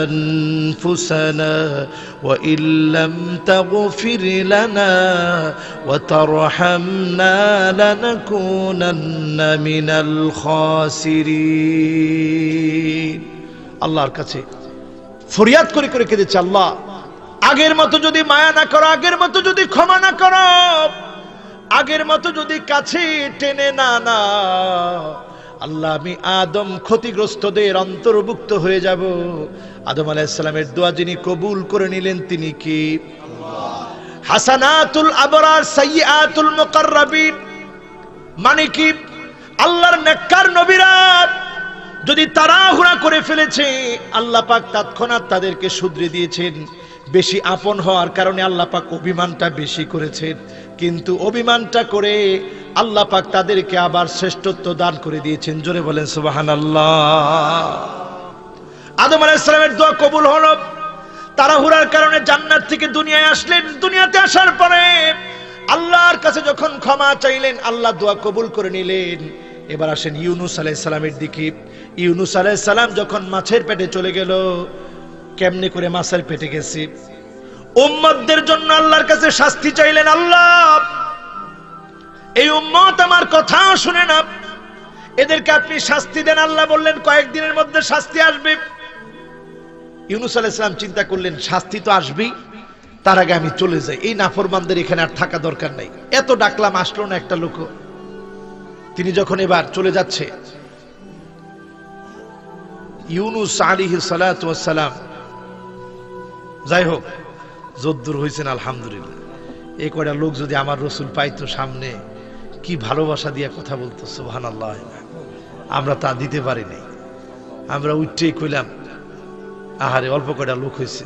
আনফুসানা ওয়া ইল্লাম তাগফির লানা ওয়া তারহামনা লানাকুনান্না মিনাল খাসিরিন। আল্লাহর কাছে ফরিয়াদ করে করে কেঁদেছে, আল্লাহ আগের মতো যদি মায়া না করো, আগের মতো যদি ক্ষমা না করো, আগের মতো যদি কাছে টেনে না না, আল্লাহ আমি আদম ক্ষতিগ্রস্তদের অন্তর্ভুক্ত হয়ে যাব। আদম আলাইহিস সালামের দোয়া যিনি কবুল করে নিলেন তিনি কি? আল্লাহ। হাসানাতুল আবরার সাইয়্যাতুল মুকাররাবিন, মানে কি? আল্লাহর নেককার নবীরা যদি তাড়াহুড়া করে ফেলেছে, আল্লাহ পাক তৎক্ষণাৎ তাদেরকে শুধরে দিয়েছেন। বেশি আপন হওয়ার কারণে আল্লাহ পাক অভিমানটা বেশি করেছেন, কিন্তু অভিমানটা করে আল্লাহ পাক তাদেরকে আবার শ্রেষ্ঠত্ব দান করে দিয়েছেন। জোরে বলেন সুবহানাল্লাহ। আদম আলাইহিস সালামের দোয়া কবুল হলো। তাড়াহুড়ার কারণে জান্নাত থেকে দুনিয়ায় আসলেন। দুনিয়াতে আসার পরে আল্লাহর কাছে যখন ক্ষমা চাইলেন, আল্লাহ দোয়া কবুল করে নিলেন। এবার আসেন ইউনুস আলাইহিস সালামের দিকে। ইউনুস আলাইহিস সালাম যখন মাছের পেটে চলে গেল, কেমনে করে মাছের পেটে গেছে? উম্মতদের জন্য আল্লাহর কাছে শাস্তি চাইলেন, আল্লাহ এই উম্মত আমার কথা শুনে না, এদেরকে আপনি শাস্তি দেন। আল্লাহ বললেন কয়েকদিনের মধ্যে শাস্তি আসবে। ইউনুস আলাইহিস সালাম চিন্তা করলেন শাস্তি তো আসবেই, তার আগে আমি চলে যাই, এই নাফরমানদের এখানে আর থাকা দরকার নাই। এত ডাকলাম আসলো না একটা লোক। তিনি যখন এবার চলে যাচ্ছে, ইউনুস আলাইহিস সালাতু ওয়াস সালাম, যাই হোক যদ্দূর হয়েছেন আলহামদুলিল্লাহ। এই কয়টা লোক যদি আমার রসুল পাইতো সামনে, কি ভালোবাসা দিয়ে কথা বলতো, সুবহানাল্লাহ। আমরা তা দিতে পারিনি। আমরা উঠতেই কইলাম আহারে অল্প কয়টা লোক হয়েছে,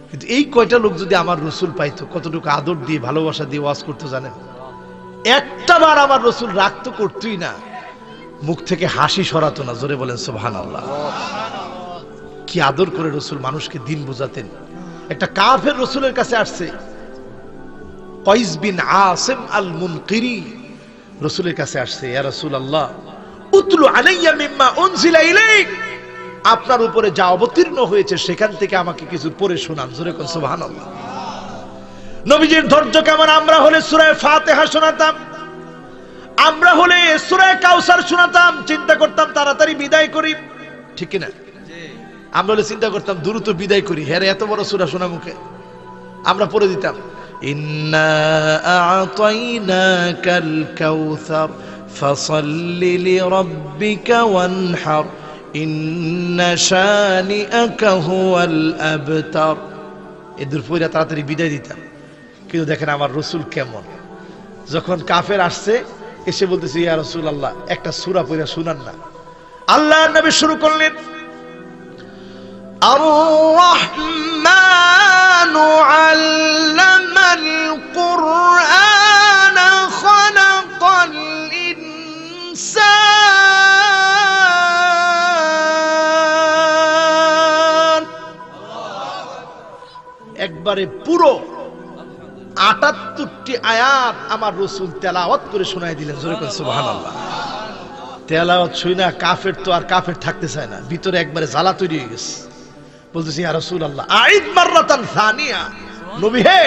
কিন্তু এই কয়টা লোক যদি আমার রসুল পাইতো, কতটুকু আদর দিয়ে ভালোবাসা দিয়ে ওয়াজ করতো জানেন? একটা বার আমার রসুল রাগ তো করতোই না, মুখ থেকে হাসি সরাতো না। জোরে বলেন সুবহানাল্লাহ। কি আদর করে রসুল মানুষকে দিন বোঝাতেন। একটা কাফের রসুলের কাছে আসছে, কয়স বিন আসিম আল মুনকিরি রসুলের কাছে আসছে, ইয়া রাসূলুল্লাহ উতলু আলাইয়া মিম্মা উনজিলা ইলাইক, আপনার উপরে যা অবতীর্ণ হয়েছে সেখান থেকে আমাকে কিছু পড়ে শোনান। জোরে কোন সুবহানাল্লাহ। নবীজির ধৈর্য কেমন! আমরা হলে সূরা ফাতিহা শোনাতাম, আমরা হলে সূরা কাউসার শোনাতাম, চিন্তা করতাম তাড়াতাড়ি বিদায় করি, ঠিক কিনা? আমরা হলে চিন্তা করতাম দ্রুত বিদায় করি, হ্যাঁ এত বড় সূরা শোনা মুখে আমরা পড়ে দিতাম, ইন্না আ'তাইনাকাল কাউসার ফাসাল্লি লিরাব্বিকা ওয়ানহার ইন্না শানিআকা হুয়াল আবতার। এদের পয়লা তাড়াতাড়ি বিদায় দিতাম। কিন্তু দেখেন আমার রাসূল কেমন, যখন কাফের আসছে এসে বলতেছে ইয়া রাসূলুল্লাহ একটা সূরা পড়া শুনান না। আল্লাহর নবী শুরু করলেন আর রহমানু আল্লামাল কুরআন খালাকাল ইনসান। একবারে পুরো ৭৮টি আয়াত আমার রাসূল তেলাওয়াত করে শোনায় দিলেন। জোরে করে সুবহানাল্লাহ। তেলাওয়াত শুনা কাফের তো আর কাফের থাকতে চায় না, ভিতরে একবারে জ্বালা তৈরি হয়ে গেছে। বলতেছি ইয়া রাসূলুল্লাহ আইদ মাররাতান সানিয়া, নবী হে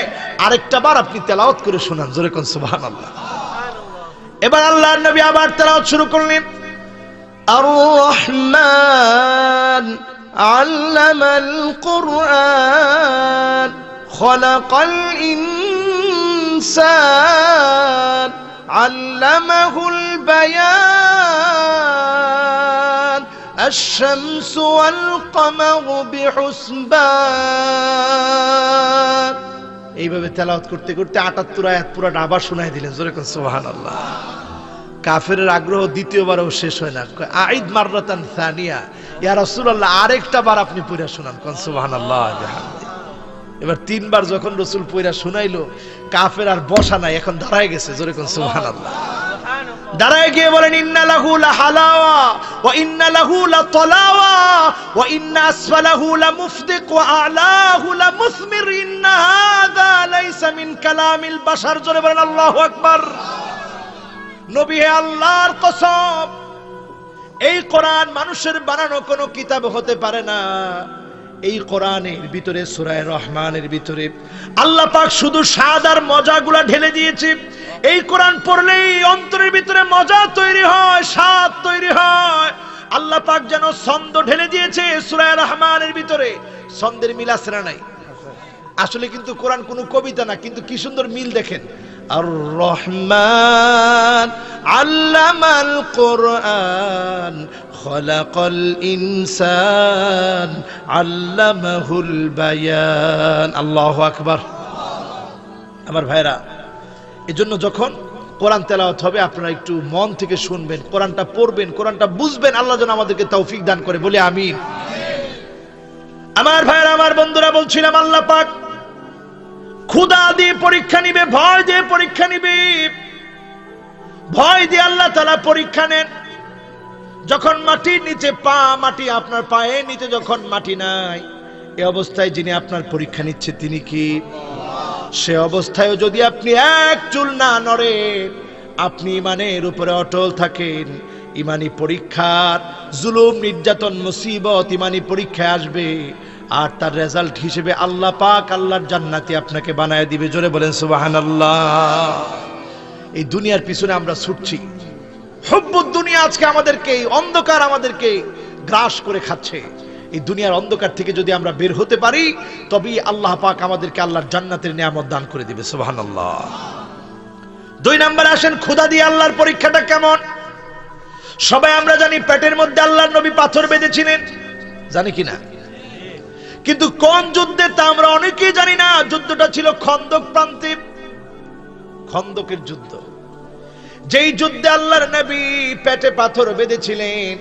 আরেকটা বার আপনি তেলাওয়াত করে শোনান। জোরে করে সুবহানাল্লাহ। এবার আল্লাহর নবী আবার তেলাওয়াত শুরু করলেন আর রহমান আল্লামাল কুরআন খালাকাল ইনসান আল্লামাহুল বায়ান আশ-শামসু ওয়াল কামারু বিহুসবান। এইভাবে তেলাওয়াত করতে করতে ৭৮ আয়াত পুরোটা আবার শোনায় দিলেন। জোরে করে সুবহানাল্লাহ। কাফেরের আগ্রহ দ্বিতীয়বারও শেষ হয় না। আইদ মাররাতান সানিয়া, ইয়া রাসূলুল্লাহ আরেকটা বার আপনি পড়া শোনান। কোন সুবহানাল্লাহ বিহামদি। এবার ৩ বার যখন রাসূল পড়া শোনাইলো কাফের আর বসা নাই, এখন দাঁড়ায় গেছে। জোরে কোন সুবহানাল্লাহ। দাঁড়ায় গিয়ে বলেন ইন্না লাহু লাহালাওয়া ওয়া ইন্না লাহু লাতালাওয়া ওয়া ইন্না আসফালাহু লামুফদিক ওয়া আ'লাহু লামুসমির ইন্না হাযা লাইসা মিন কালামিল বাশার। জোরে বলেন আল্লাহু আকবার। নবী হে আল্লাহর কসম, এই কোরআন মানুষের বানানো কোনো কিতাব হতে পারে না। এই কোরআনের ভিতরে সূরা রহমানের ভিতরে আল্লাহ পাক শুধু স্বাদ আর মজাগুলা ঢেলে দিয়েছে। এই কোরআন পড়লেই অন্তরের ভিতরে মজা তৈরি হয়, স্বাদ তৈরি হয়। আল্লাহ পাক যেন ছন্দ ঢেলে দিয়েছে সূরা রহমানের ভিতরে। ছন্দের মিল আছে না নাই? আসলে কিন্তু কোরআন কোনো কবিতা না, কিন্তু কি সুন্দর মিল দেখেন। আর রহমান আল্লামাল কুরআন খালাকাল ইনসান আল্লামাহুল বায়ান। আল্লাহু আকবার। আমার ভাইরা, এজন্য যখন কোরআন তেলাওয়াত হবে আপনারা একটু মন থেকে শুনবেন, কোরআনটা পড়বেন, কোরআনটা বুঝবেন। আল্লাহ যেন আমাদেরকে তৌফিক দান করে, বলে আমিন। আমার ভাইরা, আমার বন্ধুরা, বলছিলাম আল্লাহ পাক ক্ষুধা দিয়ে পরীক্ষা নিবে, ভয় দিয়ে পরীক্ষা নিবে। ভয় দিয়ে আল্লাহ তাআলা পরীক্ষা নেন। যখন মাটির নিচে পা, মাটি আপনার পায়ের নিচে যখন মাটি নাই, এই অবস্থায় যিনি আপনার পরীক্ষা নিচ্ছে তিনি কি? সে অবস্থায় যদি আপনি এক চুল না নড়েন, আপনি ইমানের উপরে অটল থাকেন, ইমানি পরীক্ষার জুলুম, নির্যাতন, মুসিবত ইমানি পরীক্ষায় আসবে, আর তার রেজাল্ট হিসেবে আল্লাহ পাক আল্লাহর জান্নাতি আপনাকে বানায় দিবে। জোরে বলেন সুবহানাল্লাহ। এই দুনিয়ার পিছনে আমরা ছুটছি, হুব্বুদ দুনিয়া আজকে আমাদেরকে, অন্ধকার আমাদেরকে গ্রাস করে খাচ্ছে। এই দুনিয়ার অন্ধকার থেকে যদি আমরা বের হতে পারি, তবেই আল্লাহ পাক আমাদেরকে আল্লাহর জান্নাতের নিয়ামত দান করে দিবে। সুবহানাল্লাহ। ২ নম্বরে আসেন ক্ষুধা দিয়ে আল্লাহর পরীক্ষাটা কেমন। সবাই আমরা জানি পেটের মধ্যে আল্লাহর নবী পাথর বেঁধেছিলেন, জানি কিনা? কিন্তু কোন যুদ্ধে তা আমরা অনেকেই জানি না। যুদ্ধটা ছিল খন্দক প্রান্তে, খন্দকের যুদ্ধ। যেই যুদ্ধে আল্লাহর নবী পেটে পাথর বেঁধেছিলেন।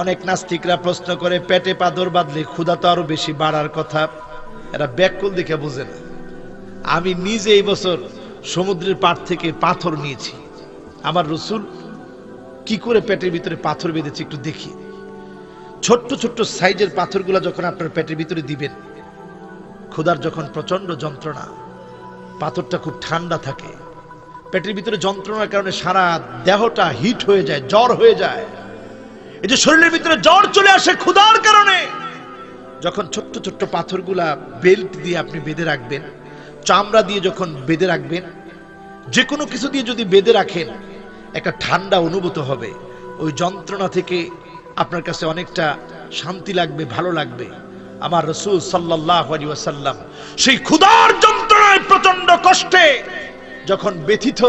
অনেক নাস্তিকরা প্রশ্ন করে, পেটে পাথর বাঁধলে ক্ষুধা তো আরো বেশি বাড়ার কথা। এরা ব্যাকুল দেখে বোঝে না। আমি নিজে এই বছর সমুদ্রের পাড় থেকে পাথর নিয়েছি। আমার রাসূল কি করে পেটের ভিতরে পাথর বেঁধেছে একটু দেখি। ছোট্ট ছোট্ট সাইজের পাথরগুলো যখন আপনার পেটের ভিতরে দিবেন, ক্ষুধার যখন প্রচন্ড যন্ত্রণা, পাথরটা খুব ঠান্ডা থাকে, পেটের ভিতরে যন্ত্রণার কারণে সারা দেহটা হিট হয়ে যায়, জ্বর হয়ে যায়। এই যে শরীরের ভিতরে জ্বর চলে আসে ক্ষুধার কারণে, যখন ছোট্ট ছোট্ট পাথরগুলা বেল্ট দিয়ে আপনি বেঁধে রাখবেন, চামড়া দিয়ে যখন বেঁধে রাখবেন, যে কোনো কিছু দিয়ে যদি বেঁধে রাখেন, একটা ঠান্ডা অনুভূত হবে। ওই যন্ত্রণা থেকে আপনার কাছে অনেকটা শান্তি লাগবে, ভালো লাগবে। আমার রাসূল সাল্লাল্লাহু আলাইহি ওয়াসাল্লাম সেই ক্ষুধার যন্ত্রণায় প্রচন্ড কষ্টে যখন ব্যথিত,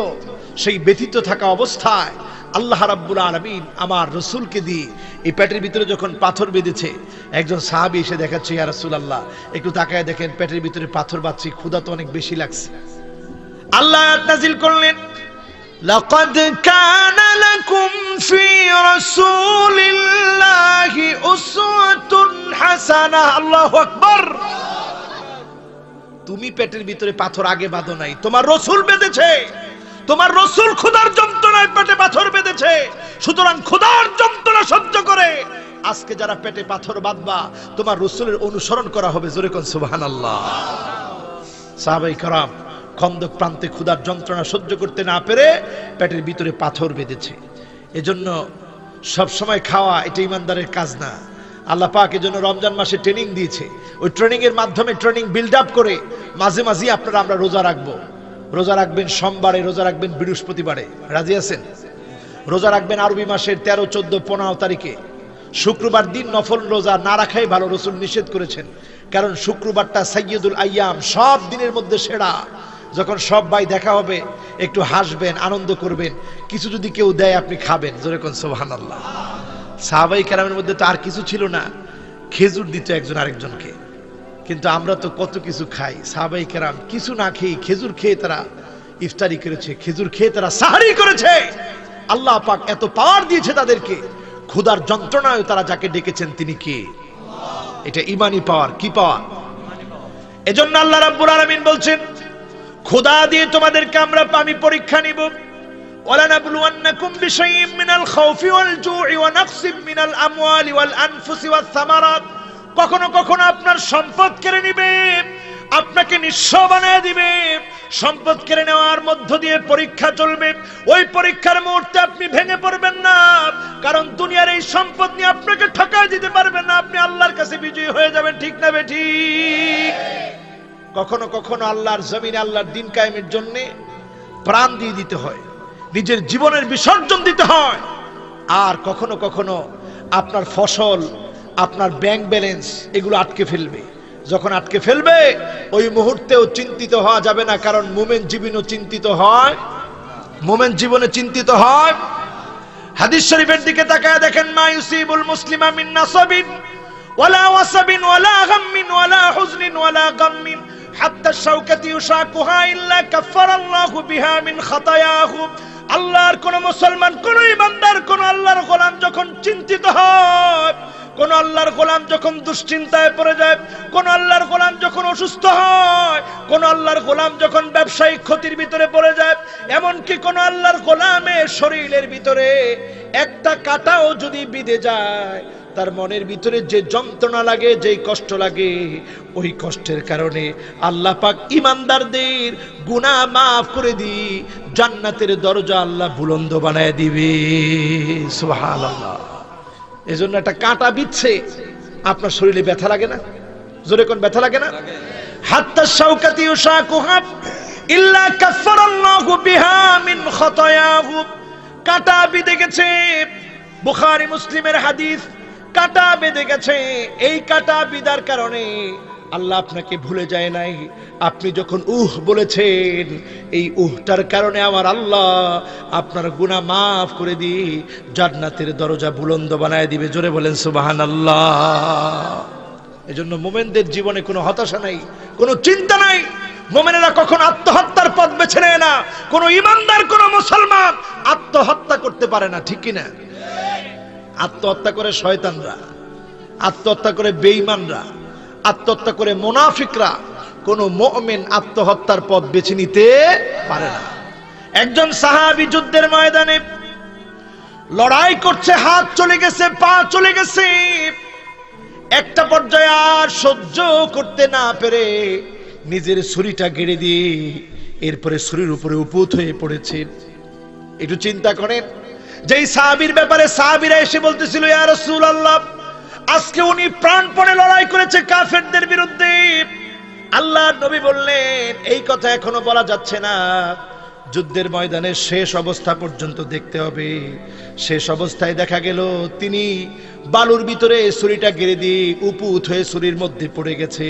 সেই ব্যথিত থাকা অবস্থায় আল্লাহ রাব্বুল আলামিন আমার রসুলকে দিয়ে এই পেটের ভিতরে যখন পাথর বেঁধেছে, একজন সাহাবী এসে দেখাচ্ছে, ইয়া রাসূলুল্লাহ একটু তাকায় দেখেন পেটের ভিতরে পাথর বাঁধছি, ক্ষুধা তো অনেক বেশি লাগছে। আল্লাহ আয়াত নাযিল করলেন, লাকাদ কানা লাকুম ফি রাসূলিল্লাহি উসওয়াতুন হাসানাহ। আল্লাহু আকবার। তুমি পেটের ভিতরে পাথর আগে বাঁধো নাই, তোমার রাসূল বেঁধেছে। তোমার রাসূল ক্ষুধার যন্ত্রণায় পেটে পাথর বেঁধেছে, সুতরাং ক্ষুধার যন্ত্রণা সহ্য করে আজকে যারা পেটে পাথর বাঁধবা তোমার রাসূলের অনুসরণ করা হবে। জোরে কোন সুবহানাল্লাহ। সাহাবায়ে কেরাম খন্দক প্রান্তে ক্ষুধার যন্ত্রণা সহ্য করতে না পেরে পেটের ভিতরে পাথর বেঁধেছে। এজন্য সব সময় খাওয়া এটা ইমানদারের কাজ না। আল্লাহ পাক এজন্য রমজান মাসে ট্রেনিং দিয়েছে, ওই ট্রেনিং এর মাধ্যমে ট্রেনিং বিল্ড আপ করে মাঝে মাঝে আমরা রোজা রাখবো। রোজা রাখবেন সোমবারে, রোজা রাখবেন বৃহস্পতিবারে, রাজি আছেন? রোজা রাখবেন আরবি মাসের 13, 14, 15 তারিখে। শুক্রবার দিন নফল রোজা না রাখাই ভালো, রাসূল নিষেধ করেছেন, কারণ শুক্রবারটা সাইয়্যিদুল আইয়াম, সব দিনের মধ্যে সেরা। যখন সব ভাই দেখা হবে একটু হাসবেন, আনন্দ করবেন, কিছু যদি কেউ দেয় আপনি খাবেন। জোরে কোন সুবহানাল্লাহ। সাহাবায়ে কেরামের মধ্যে তো আর কিছু ছিল না, খেজুর দিত একজন আরেকজনকে। কিন্তু আমরা তো কত কিছু খাই। সাহাবায়ে কেরাম কিছু না খেয়ে খেজুর খেয়ে তারা ইফতারি করেছে, খেজুর খেয়ে তারা সাহারি করেছে। আল্লাহ পাক এত পাওয়ার দিয়েছে তাদেরকে, ক্ষুধার যন্ত্রণায় তারা যাকে ডেকেছেন তিনি কে? এটা ইমানি পাওয়ার। কি পাওয়ার? এজন্য আল্লাহ রাব্বুল আলামিন বলছেন, ক্ষুধা দিয়ে তোমাদেরকে আমি পরীক্ষা নিব। ওয়ালানাবলুওয়ান্নাকুম বিশাইইম মিনাল খাউফি ওয়াল জু'i ওয়া নাকসিম মিনাল আমওয়ালি ওয়াল আনফুসি ওয়াস সামারাত। কখনো কখনো আপনার সম্পদ কেড়ে নিবে, আপনাকে নিঃস্ব বানিয়ে দিবে। সম্পদ কেড়ে নেওয়ার মধ্য দিয়ে পরীক্ষা চলবে। ওই পরীক্ষার মুহূর্তে আপনি ভেঙে পড়বেন না, কারণ দুনিয়ার এই সম্পদ নিয়ে আপনাকে ঠকায় দিতে পারবেন না। আপনি আল্লাহর কাছে বিজয়ী হয়ে যাবেন। ঠিক না বেঠিক? কখনো কখনো আল্লাহর জমিনে আল্লাহর দিন কায়েমের জন্য প্রাণ দিয়ে দিতে হয়, নিজের জীবনের বিসর্জন দিতে হয়। আর কখনো কখনো আপনার ফসল, আপনার ব্যাংক ব্যালেন্স এগুলো আটকে ফেলবে। যখন আটকে ফেলবে ওই মুহূর্তেও চিন্তিত হওয়া যাবে না, কারণ মুমিন জীবনও চিন্তিত হয়, মুমিন জীবনে চিন্তিত হয়। হাদিস শরীফের দিকে তাকায় দেখেন, মা ইউসিবুল মুসলিমা মিন নাসাবিন ওয়ালা ওয়াসাবিন ওয়ালা গাম্মিন ওয়ালা হুজনিন ওয়ালা গাম্মিন হাত্তা শাওকাতি ইউশাকুহা ইল্লা কাফফারাল্লাহু বিহা মিন খাতায়াহু। আল্লাহর কোন মুসলমান, কোন ইমানদার, কোন আল্লাহর গোলাম যখন চিন্তিত হয়, কোন আল্লাহর গোলাম যখন দুশ্চিন্তায় পড়ে যায়, কোন আল্লাহর গোলাম যখন অসুস্থ হয়, কোন আল্লাহর গোলাম যখন ব্যবসায়িক ক্ষতির ভিতরে পড়ে যায়, এমনকি কোন আল্লাহর গোলামের শরীরের ভিতরে একটা কাঁটাও যদি বিঁধে যায়, তার মনের ভিতরে যে যন্ত্রণা লাগে, যেই কষ্ট লাগে, ওই কষ্টের কারণে আল্লাহ পাক ইমানদারদের গুনাহ মাফ করে দিয়ে জান্নাতের দরজা আল্লাহ বুলন্দ বানায় দিবে। সুবহানাল্লাহ। এজন্য একটা কাঁটা বিচ্ছে আপনার শরীরে ব্যথা লাগে না? জোরে কোন ব্যথা লাগে না? হাত্তা শাওকাতি ইউশাকুহা ইল্লা কাফফারাল্লাহু বিহা মিন খাতায়াহু। কাঁটা বিঁধে গেছে, বুখারী মুসলিমের হাদিস। কাঁটা বেঁধে গেছে, এই কাঁটা বিঁধার কারণে আল্লাহ আপনাকে ভুলে যায় নাই। আপনি যখন বলেছেন, এই উহটার কারণে আমার আল্লাহ আপনার গুনাহ মাফ করে দিয়ে জান্নাতের দরজা বুলন্দ বানায় দিবে। জোরে বলেন সুবহানাল্লাহ। এজন্য মুমিনদের জীবনে কোনো হতাশা নাই, কোনো চিন্তা নাই। মুমিনেরা কখনো আত্মহত্যার পথ বেছে নেয় না। কোনো ইমানদার, কোনো মুসলমান আত্মহত্যা করতে পারে না। ঠিক কি না? আত্মহত্যা করে শয়তানরা, আত্মহত্যা করে বেঈমানরা, আত্মহত্যা করে মুনাফিকরা। কোন মুমিন আত্মহত্যার পথ বেছে নিতে পারে না। একজন সাহাবী যুদ্ধের ময়দানে লড়াই করছে, হাত চলে গেছে, পা চলে গেছে। একটা পর্যায়ে আর সহ্য করতে না পেরে নিজের ছুরিটা গেড়ে দিয়ে এরপরে ছুরির উপরে উপুত হয়ে পড়েছে। একটু চিন্তা করেন, যেই সাহাবীর ব্যাপারে সাহাবীরা এসে বলতেছিল, ইয়া রাসূলুল্লাহ, আজকে উনি প্রাণপণে লড়াই করেছে কাফেরদের বিরুদ্ধে। আল্লাহর নবী বললেন, এই কথা এখনো বলা যাচ্ছে না, যুদ্ধের ময়দানের শেষ অবস্থা পর্যন্ত দেখতে হবে। শেষ অবস্থায় দেখা গেল তিনি বালুর ভিতরে ছুরিটা গেড়ে দিয়ে উপুত হয়ে ছুরির মধ্যে পড়ে গেছে।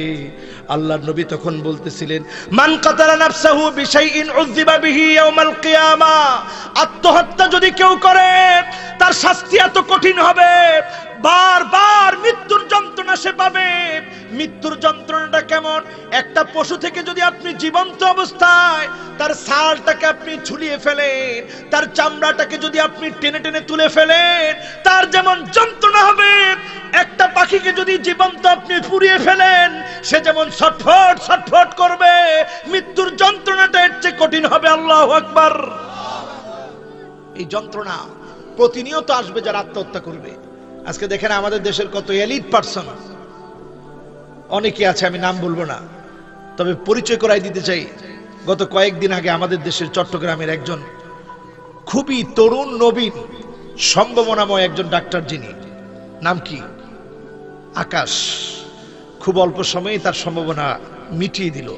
আল্লাহর নবী তখন বলতেছিলেন, মান কাতালা নাফসাহু বিশাইইন উযযিবা বিহি ইয়াউমাল কিয়ামা, আত্মহত্যা যদি কেউ করে তার শাস্তি এত কঠিন হবে, বারবার মৃত্যুর যন্ত্রণা সে পাবে। মৃত্যুর যন্ত্রণাটা কেমন? একটা পশু থেকে যদি আপনি জীবন্ত অবস্থায় তার ছালটাকে আপনি ঝুলিয়ে ফেলেন, তার চামড়াটাকে যদি আপনি টেনে টেনে তুলে ফেলেন, তার যেমন যন্ত্রণা হবে, একটা পাখিকে যদি জীবন্ত আপনি পুড়িয়ে ফেলেন, সে যেমন ছটফট ছটফট করবে, মৃত্যুর যন্ত্রণাটা এর চেয়ে কঠিন হবে। আল্লাহু আকবার। এই যন্ত্রণা প্রতিনিয়ত আসবে যারা আত্মহত্যা করবে। আজকে দেখেন আমাদের দেশের কত এলিট পারসন, অনেকে আছে, আমি নাম বলবো না, তবে পরিচয় করাই দিতে চাই। গত কয়েকদিন আগে আমাদের দেশের চট্টগ্রামের একজন খুবই তরুণ নবীন সম্ভাবনাময় একজন ডাক্তার, যিনি নাম কি আকাশ, খুব অল্প সময়ে তার সম্ভাবনা মিটিয়ে দিল।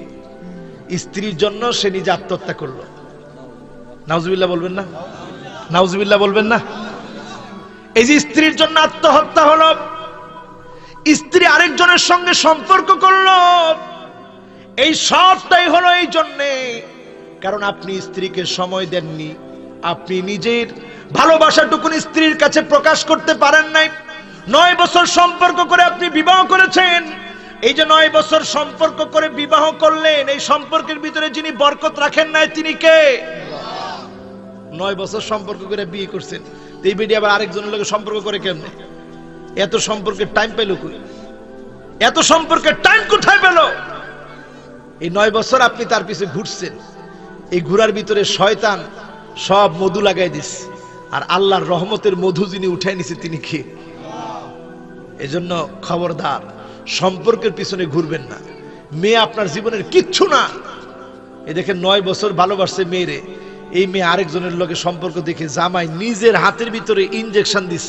স্ত্রীর জন্য সে নিজে আত্মহত্যা করলো। নাউজুবিল্লাহ বলবেন না? নাউজুবিল্লাহ বলবেন না? এই যে স্ত্রীর জন্য আত্মহত্যা হলো, স্ত্রী আরেকজনের সঙ্গে সম্পর্ক করলো, এই সবটাই হলো এই জন্যে কারণ আপনি স্ত্রীকে সময় দেননি, আপনি নিজের ভালোবাসাটুকু স্ত্রীর কাছে প্রকাশ করতে পারেন নাই। 9 বছর সম্পর্ক করে আপনি বিবাহ করেছেন। এই যে 9 বছর সম্পর্ক করে বিবাহ করলেন, এই সম্পর্কের ভিতরে যিনি বরকত রাখেন নাই তিনি কে? 9 বছর সম্পর্ক করে বিয়ে করছেন, এই বেডি আবার আরেকজনের লগে সম্পর্ক করে কেমনে? এত সম্পর্কের টাইম পেল কই? এত সম্পর্কের টাইম কোথায় পেল? এই 9 বছর আপনি তার পিছে ঘুরছেন, এই ঘুরার ভিতরে শয়তান সব মধু লাগাই দিছে, আর আল্লাহর রহমতের মধু যিনি উঠাই নিছে তিনি কে? এজন্য খবরদার, সম্পর্কের পিছনে ঘুরবেন না। মেয়ে আপনার জীবনের কিচ্ছু না। এই দেখেন 9 বছর ভালোবাসছে মেয়েরে, এই মেয়ে আরেকজনের লগে সম্পর্ক দেখে জামাই নিজের হাতের ভিতরে ইনজেকশন দিস,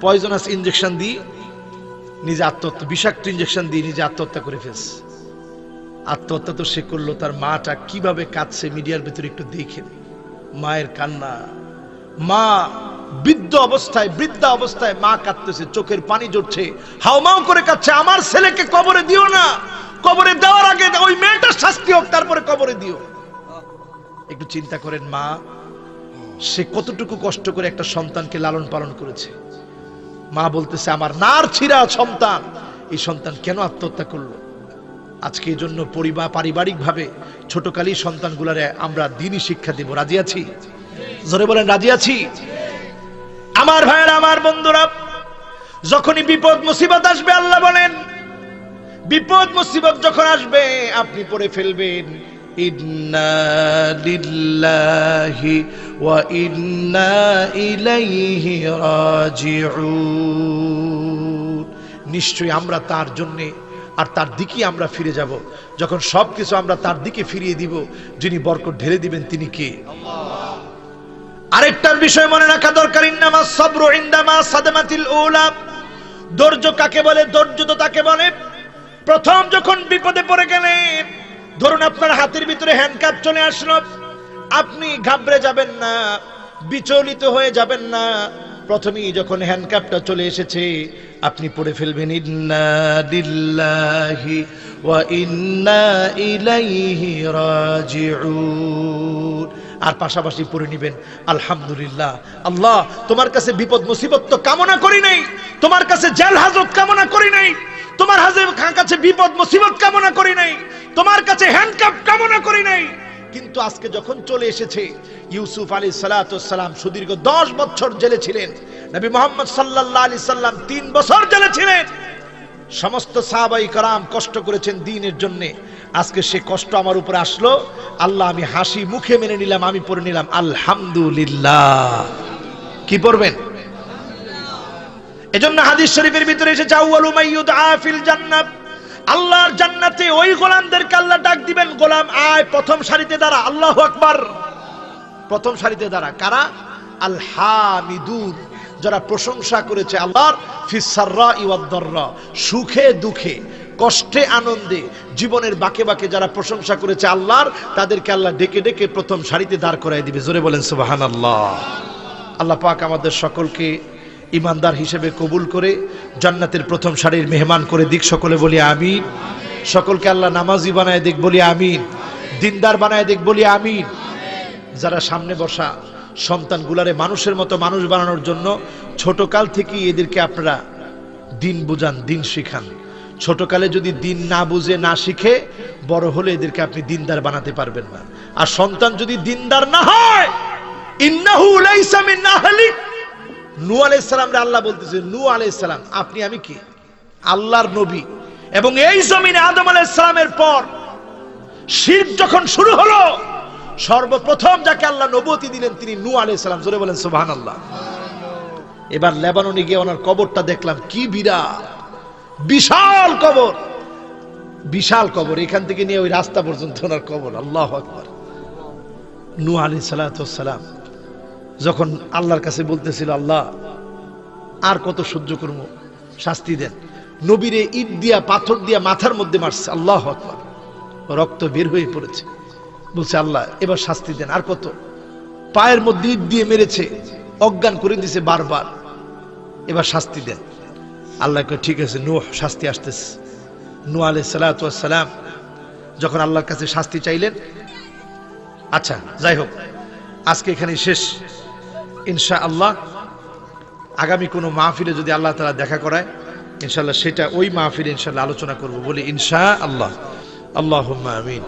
পয়জনাস ইনজেকশন দিয়ে নিজে আত্মহত্যা, বিষাক্ত ইনজেকশন দিয়ে নিজে আত্মহত্যা করে ফেলছে। আত্মহত্যা তো সে করলো, তার মাটা কিভাবে কাঁদছে মিডিয়ার ভিতরে একটু দেখেন। মায়ের কান্না, মা বৃদ্ধা অবস্থায় মা কাঁদতেছে, চোখের পানি ঝরছে, হাউমাউ করে কাঁদছে, আমার ছেলেকে কবরে দিও না, কবরে দেওয়ার আগে ওই মেয়েটার শাস্তি হোক, তারপরে কবরে দিও। একটু চিন্তা করেন, মা সে কতটুকু কষ্ট করে একটা সন্তানকে লালন পালন করেছে। মা বলতেছে আমার নার ছিঁড়া সন্তান, এই সন্তান কেন আত্মহত্যা করলো? আজকে এই জন্য পারিবারিক ভাবে ছোটকালী সন্তানগুলারে আমরা দ্বীনি শিক্ষা দিব। রাজি আছি? জোরে বলেন রাজি আছি? আমার ভাইয়েরা, আমার বন্ধুরা, যখনই বিপদ মুসিবত আসবে, আল্লাহ বলেন বিপদ মুসিবত যখন আসবে আপনি পড়ে ফেলবেন ইন্না লিল্লাহি ওয়া ইন্না ইলাইহি রাজিউন। নিশ্চয়ই আমরা তার জন্যে আর তার দিকেই আমরা ফিরে যাব। যখন সবকিছু আমরা তার দিকে ফিরিয়ে দিব, যিনি বরকত ঢেলে দিবেন তিনি কে? আল্লাহ। আরেকটার বিষয় মনে রাখা দরকার, ইন্নামাস সাবরু ইনদামা সাদমাতিল উলা। ধৈর্য কাকে বলে? ধৈর্য তো তাকে বলে প্রথম যখন বিপদে পড়ে গেলেন, ধরুন আপনার হাতের ভিতরে হ্যান্ডকাপ চলে আসলো, আপনি ঘাবড়ে যাবেন না, বিচলিত হয়ে যাবেন না। প্রথমেই যখন হ্যান্ডকাপটা চলে এসেছে আপনি পড়ে ফেলবেন ইন্না লিল্লাহি ওয়া ইন্না ইলাইহি রাজিউন, আর পাশাপাশি পড়ে নেবেন আলহামদুলিল্লাহ। আল্লাহ, তোমার কাছে বিপদ মুসিবত তো কামনা করি নাই, তোমার কাছে জেল হাজত কামনা করি নাই, তোমার কাছে বিপদ মুসিবত কামনা করি নাই, তোমার কাছে হ্যান্ডকাপ কামনা করি নাই, কিন্তু আজকে যখন চলে এসেছে। ইউসুফ আলাইহিস সালাতু ওয়াস সালাম সুদীর্ঘ 10 বছর জেলে ছিলেন, নবী মুহাম্মদ সাল্লাল্লাহু আলাইহি সাল্লাম 3 বছর জেলে ছিলেন, সমস্ত সাহাবায়ে کرام কষ্ট করেছেন দ্বীনের জন্য। আজকে সে কষ্ট আমার উপরে আসলো, আল্লাহ আমি হাসি মুখে মেনে নিলাম, আমি পড়ে নিলাম আলহামদুলিল্লাহ। কি পড়বেন? এজন্য হাদিস শরীফের ভিতরে এসেছে আউয়ালু মাইয়ুদআ ফিল জান্নাত, আল্লাহর জান্নাতে ওই গোলামদেরকে আল্লাহ ডাক দিবেন, গোলাম আয় প্রথম সারিতে দাঁড়া। আল্লাহু আকবার। প্রথম সারিতে দাঁড়া কারা? আল হামিদুন, যারা প্রশংসা করেছে আল্লাহর, ফিস সাররা ওয়াদ দাররা, সুখে দুঃখে, কষ্টে আনন্দে জীবনের বাঁকে বাঁকে যারা প্রশংসা করেছে আল্লাহর, তাদেরকে আল্লাহ ডেকে ডেকে প্রথম সারিতে দাঁড় করায় দিবে। জোরে বলেন সুবহানাল্লাহ। আল্লাহ পাক আমাদের সকলকে ইমানদার হিসেবে কবুল করে জান্নাতের প্রথম সারির মেহমান করে দিক, সকলে বলি আমিন। সকলকে আল্লাহ নামাজি বানায় দিক, বলি আমিন। দিনদার বানায় দিক, বলি আমিন। যারা সামনে বসা সন্তানগুলারে মানুষের মতো মানুষ বানানোর জন্য ছোটকাল থেকেই এদেরকে আপনারা দিন বুঝান, দিন শিখান। ছোটকালে যদি দিন না বুঝে না শিখে, বড় হলে এদেরকে আপনি দিনদার বানাতে পারবেন না। আর সন্তান যদি দিনদার না হয়, ইন্নাহু লাইসা মিন আহলিক, নূহ আলাইহিস সালামরে আল্লাহ বলতেছে, নূহ আলাইহিস সালাম আপনি আমি কি? আল্লাহর নবী। এবং এই জমিনে আদম আলাইহিস সালামের পর শিরক যখন শুরু হলো, সর্বপ্রথম যাকে আল্লাহ নবুয়তি দিলেন তিনি নূহ আলাইহিস সালাম। জোরে বলেন সুবহানাল্লাহ। এবার লেবাননে গিয়ে ওনার কবরটা দেখলাম, কি বিরাট বিশাল কবর, বিশাল কবর। এখান থেকে নিয়ে ওই রাস্তা পর্যন্ত ওনার কবর। আল্লাহু আকবার। নূহ আলাইহিস সালাম যখন আল্লাহর কাছে বলতেছিল, আল্লাহ আর কত সহ্য করব, শাস্তি দেন। নবীরে ইট দিয়া পাথর দিয়া মাথার মধ্যে মারছে। আল্লাহু আকবার। রক্ত বের হয়ে পড়েছে। বলছে আল্লাহ এবার শাস্তি দেন, আর কত। পায়ের মধ্যে ইট দিয়ে মেরেছে, অজ্ঞান করে দিয়েছে বারবার, এবার শাস্তি দেন। আল্লাহ কয় ঠিক আছে নূহ, শাস্তি আসতেছে। নূহ আলাইহিস সালাম যখন আল্লাহর কাছে শাস্তি চাইলেন, আচ্ছা যাই হোক, আজকে এখানে শেষ। ইনশাআল্লাহ আগামী কোনো মাহফিলে যদি আল্লাহ তাআলা দেখা করায়, ইনশাআল্লাহ সেটা ওই মাহফিলে ইনশাআল্লাহ আলোচনা করব। বলি ইনশাআল্লাহ। আল্লাহুম্মা আমিন।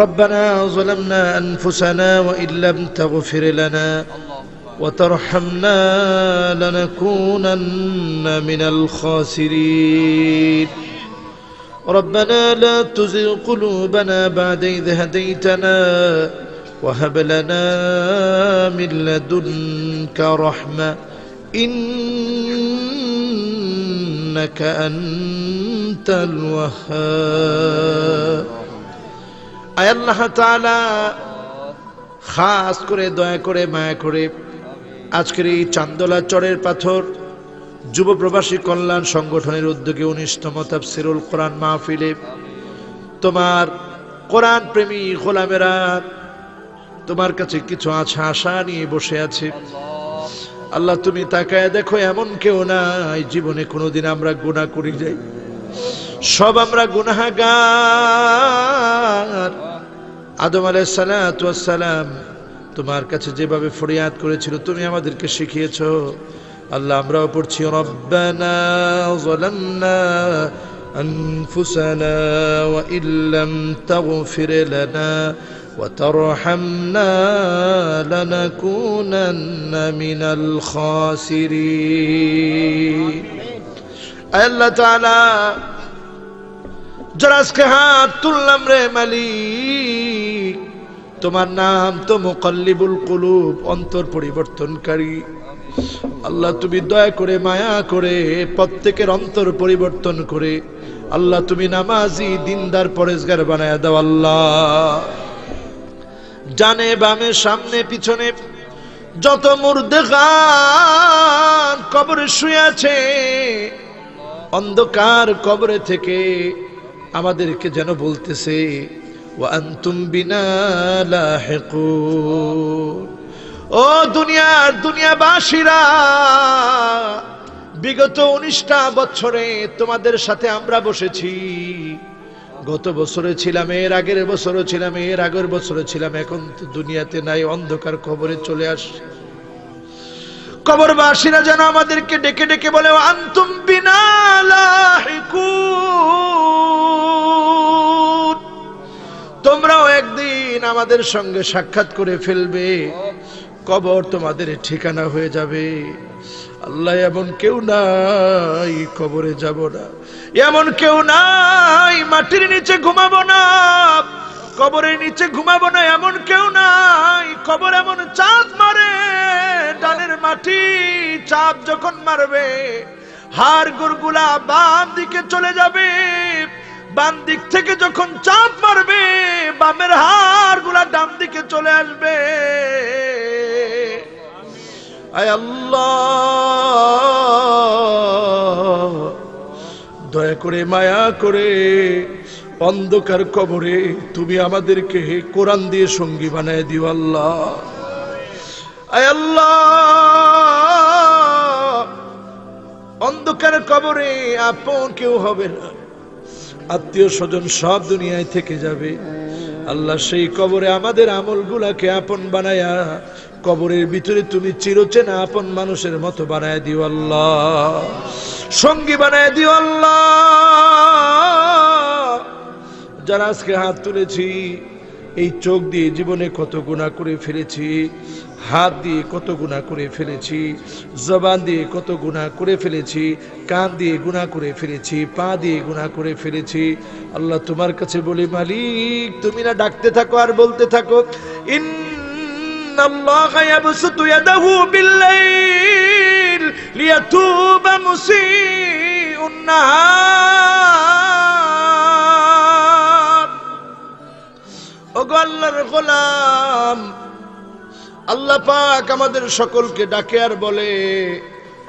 ربنا ظلمنا أنفسنا وإن لم تغفر لنا وترحمنا لنكونن من الخاسرين ربنا لا تزغ قلوبنا بعد إذ هديتنا وهب لنا من لدنك رحمة إنك أنت الوهاب আয় আল্লাহ তাআলা খাস করে দয়া করে মায়া করে আজকের এই চান্দলা চরের পাথর যুব প্রবাসী কল্যাণ সংগঠনের উদ্যোগে 19তম তাফসীরুল কোরআন মাহফিলে তোমার কোরআন প্রেমী গোলামেরা তোমার কাছে কিছু আশা নিয়ে বসে আছে। আল্লাহ তুমি তাকায় দেখো, এমন কেউ নাই জীবনে কোনোদিন আমরা গুনাহ করি যাই, সব আমরা গুনাহগার। আদম আলাইহিস সালাম তোমার কাছে যেভাবে ফরিয়াদ করেছিল তুমি আমাদেরকে শিখিয়েছো। আল্লাহ আমরাও পড়ছি রব্বানা যালামনা আনফুসানা ওয়া ইল্লাম তাগফির লানা ওয়া তারহামনা লানাকুনান্না মিনাল খাসিরিন। আল্লাহ তাআলা যারা আজকে হাত তুললাম রে মালিক, তোমার নাম তো মুকাল্লিবুল কুলুব, অন্তর পরিবর্তনকারী। আল্লাহ তুমি দয়া করে মায়া করে প্রত্যেকের অন্তর পরিবর্তন করে আল্লাহ তুমি নামাজি দিনদার পরেজগার বানায়া দাও। আল্লাহ জানে বামে সামনে পিছনে যত মুর্দেগান কবরে শুয়ে আছে, অন্ধকার কবরে থেকে আমাদেরকে যেন বলতেছে ওয়া আনতুম বিনা লাহিকুন। ও দুনিয়াবাসীরা, বিগত 19টা বছরে তোমাদের সাথে আমরা বসেছি। গত বছরে ছিলাম, এর আগের বছরও ছিলাম, এর আগের বছরে ছিলাম, এখন তো দুনিয়াতে নাই, অন্ধকার কবরে চলে আসছে। কবরবাসীরা যেন আমাদেরকে ডেকে ডেকে বলে আনতুম বিনা লাহিকুন, তোমরাও একদিন আমাদের সঙ্গে সাক্ষাৎ করে ফেলবে, কবর তোমাদের ঠিকানা হয়ে যাবে। আল্লাহ এমন কেউ নাই কবরে যাব না, এমন কেউ নাই মাটির নিচে ঘুমাবো না, কবরের নিচে ঘুমাবো না, এমন কেউ নাই। কবর এমন চাপ মারে, ডানের মাটি চাপ যখন মারবে হাড় গুড়গুলা বাম দিকে চলে যাবে, বাম দিক থেকে যখন চাপ মারবে বামের হাড় গুলা ডান দিকে চলে আসবে। আয় আল্লাহ দয়া করে মায়া করে অন্ধকার কবরে তুমি আমাদেরকে কোরআন দিয়ে সঙ্গী বানায় দিও আল্লাহ। আয় আল্লাহ, অন্ধকার কবরে আপন কেউ হবে না, আত্মীয় স্বজন সব দুনিয়ায় থেকে যাবে। আল্লাহ, সেই কবরে আমাদের আমলগুলাকে আপন বানায়া কবরের ভিতরে তুমি চিরচেনা আপন মানুষের মতো বানায় দিও আল্লাহ, সঙ্গী বানায় দিও আল্লাহ। যারা আজকে হাত তুলেছি, এই চোখ দিয়ে জীবনে কত গুনাহ করে ফেলেছি, হাত দিয়ে কত গুনাহ করে ফেলেছি, জবান দিয়ে কত গুনাহ করে ফেলেছি, কান দিয়ে গুনাহ করে ফেলেছি, পা দিয়ে গুনাহ করে ফেলেছি। আল্লাহ, তোমার কাছে বলি মালিক, তুমি না ডাকতে থাকো আর বলতে থাকো, ইন্নাল্লাহা ইয়াবসুতু ইয়াদাহু বিল-লাইল লিয়াতুবা মুসিউন নাহার। ওগো আল্লাহর গোলাম, আল্লাহ পাক আমাদের সকলকে ডাকে আর বলে,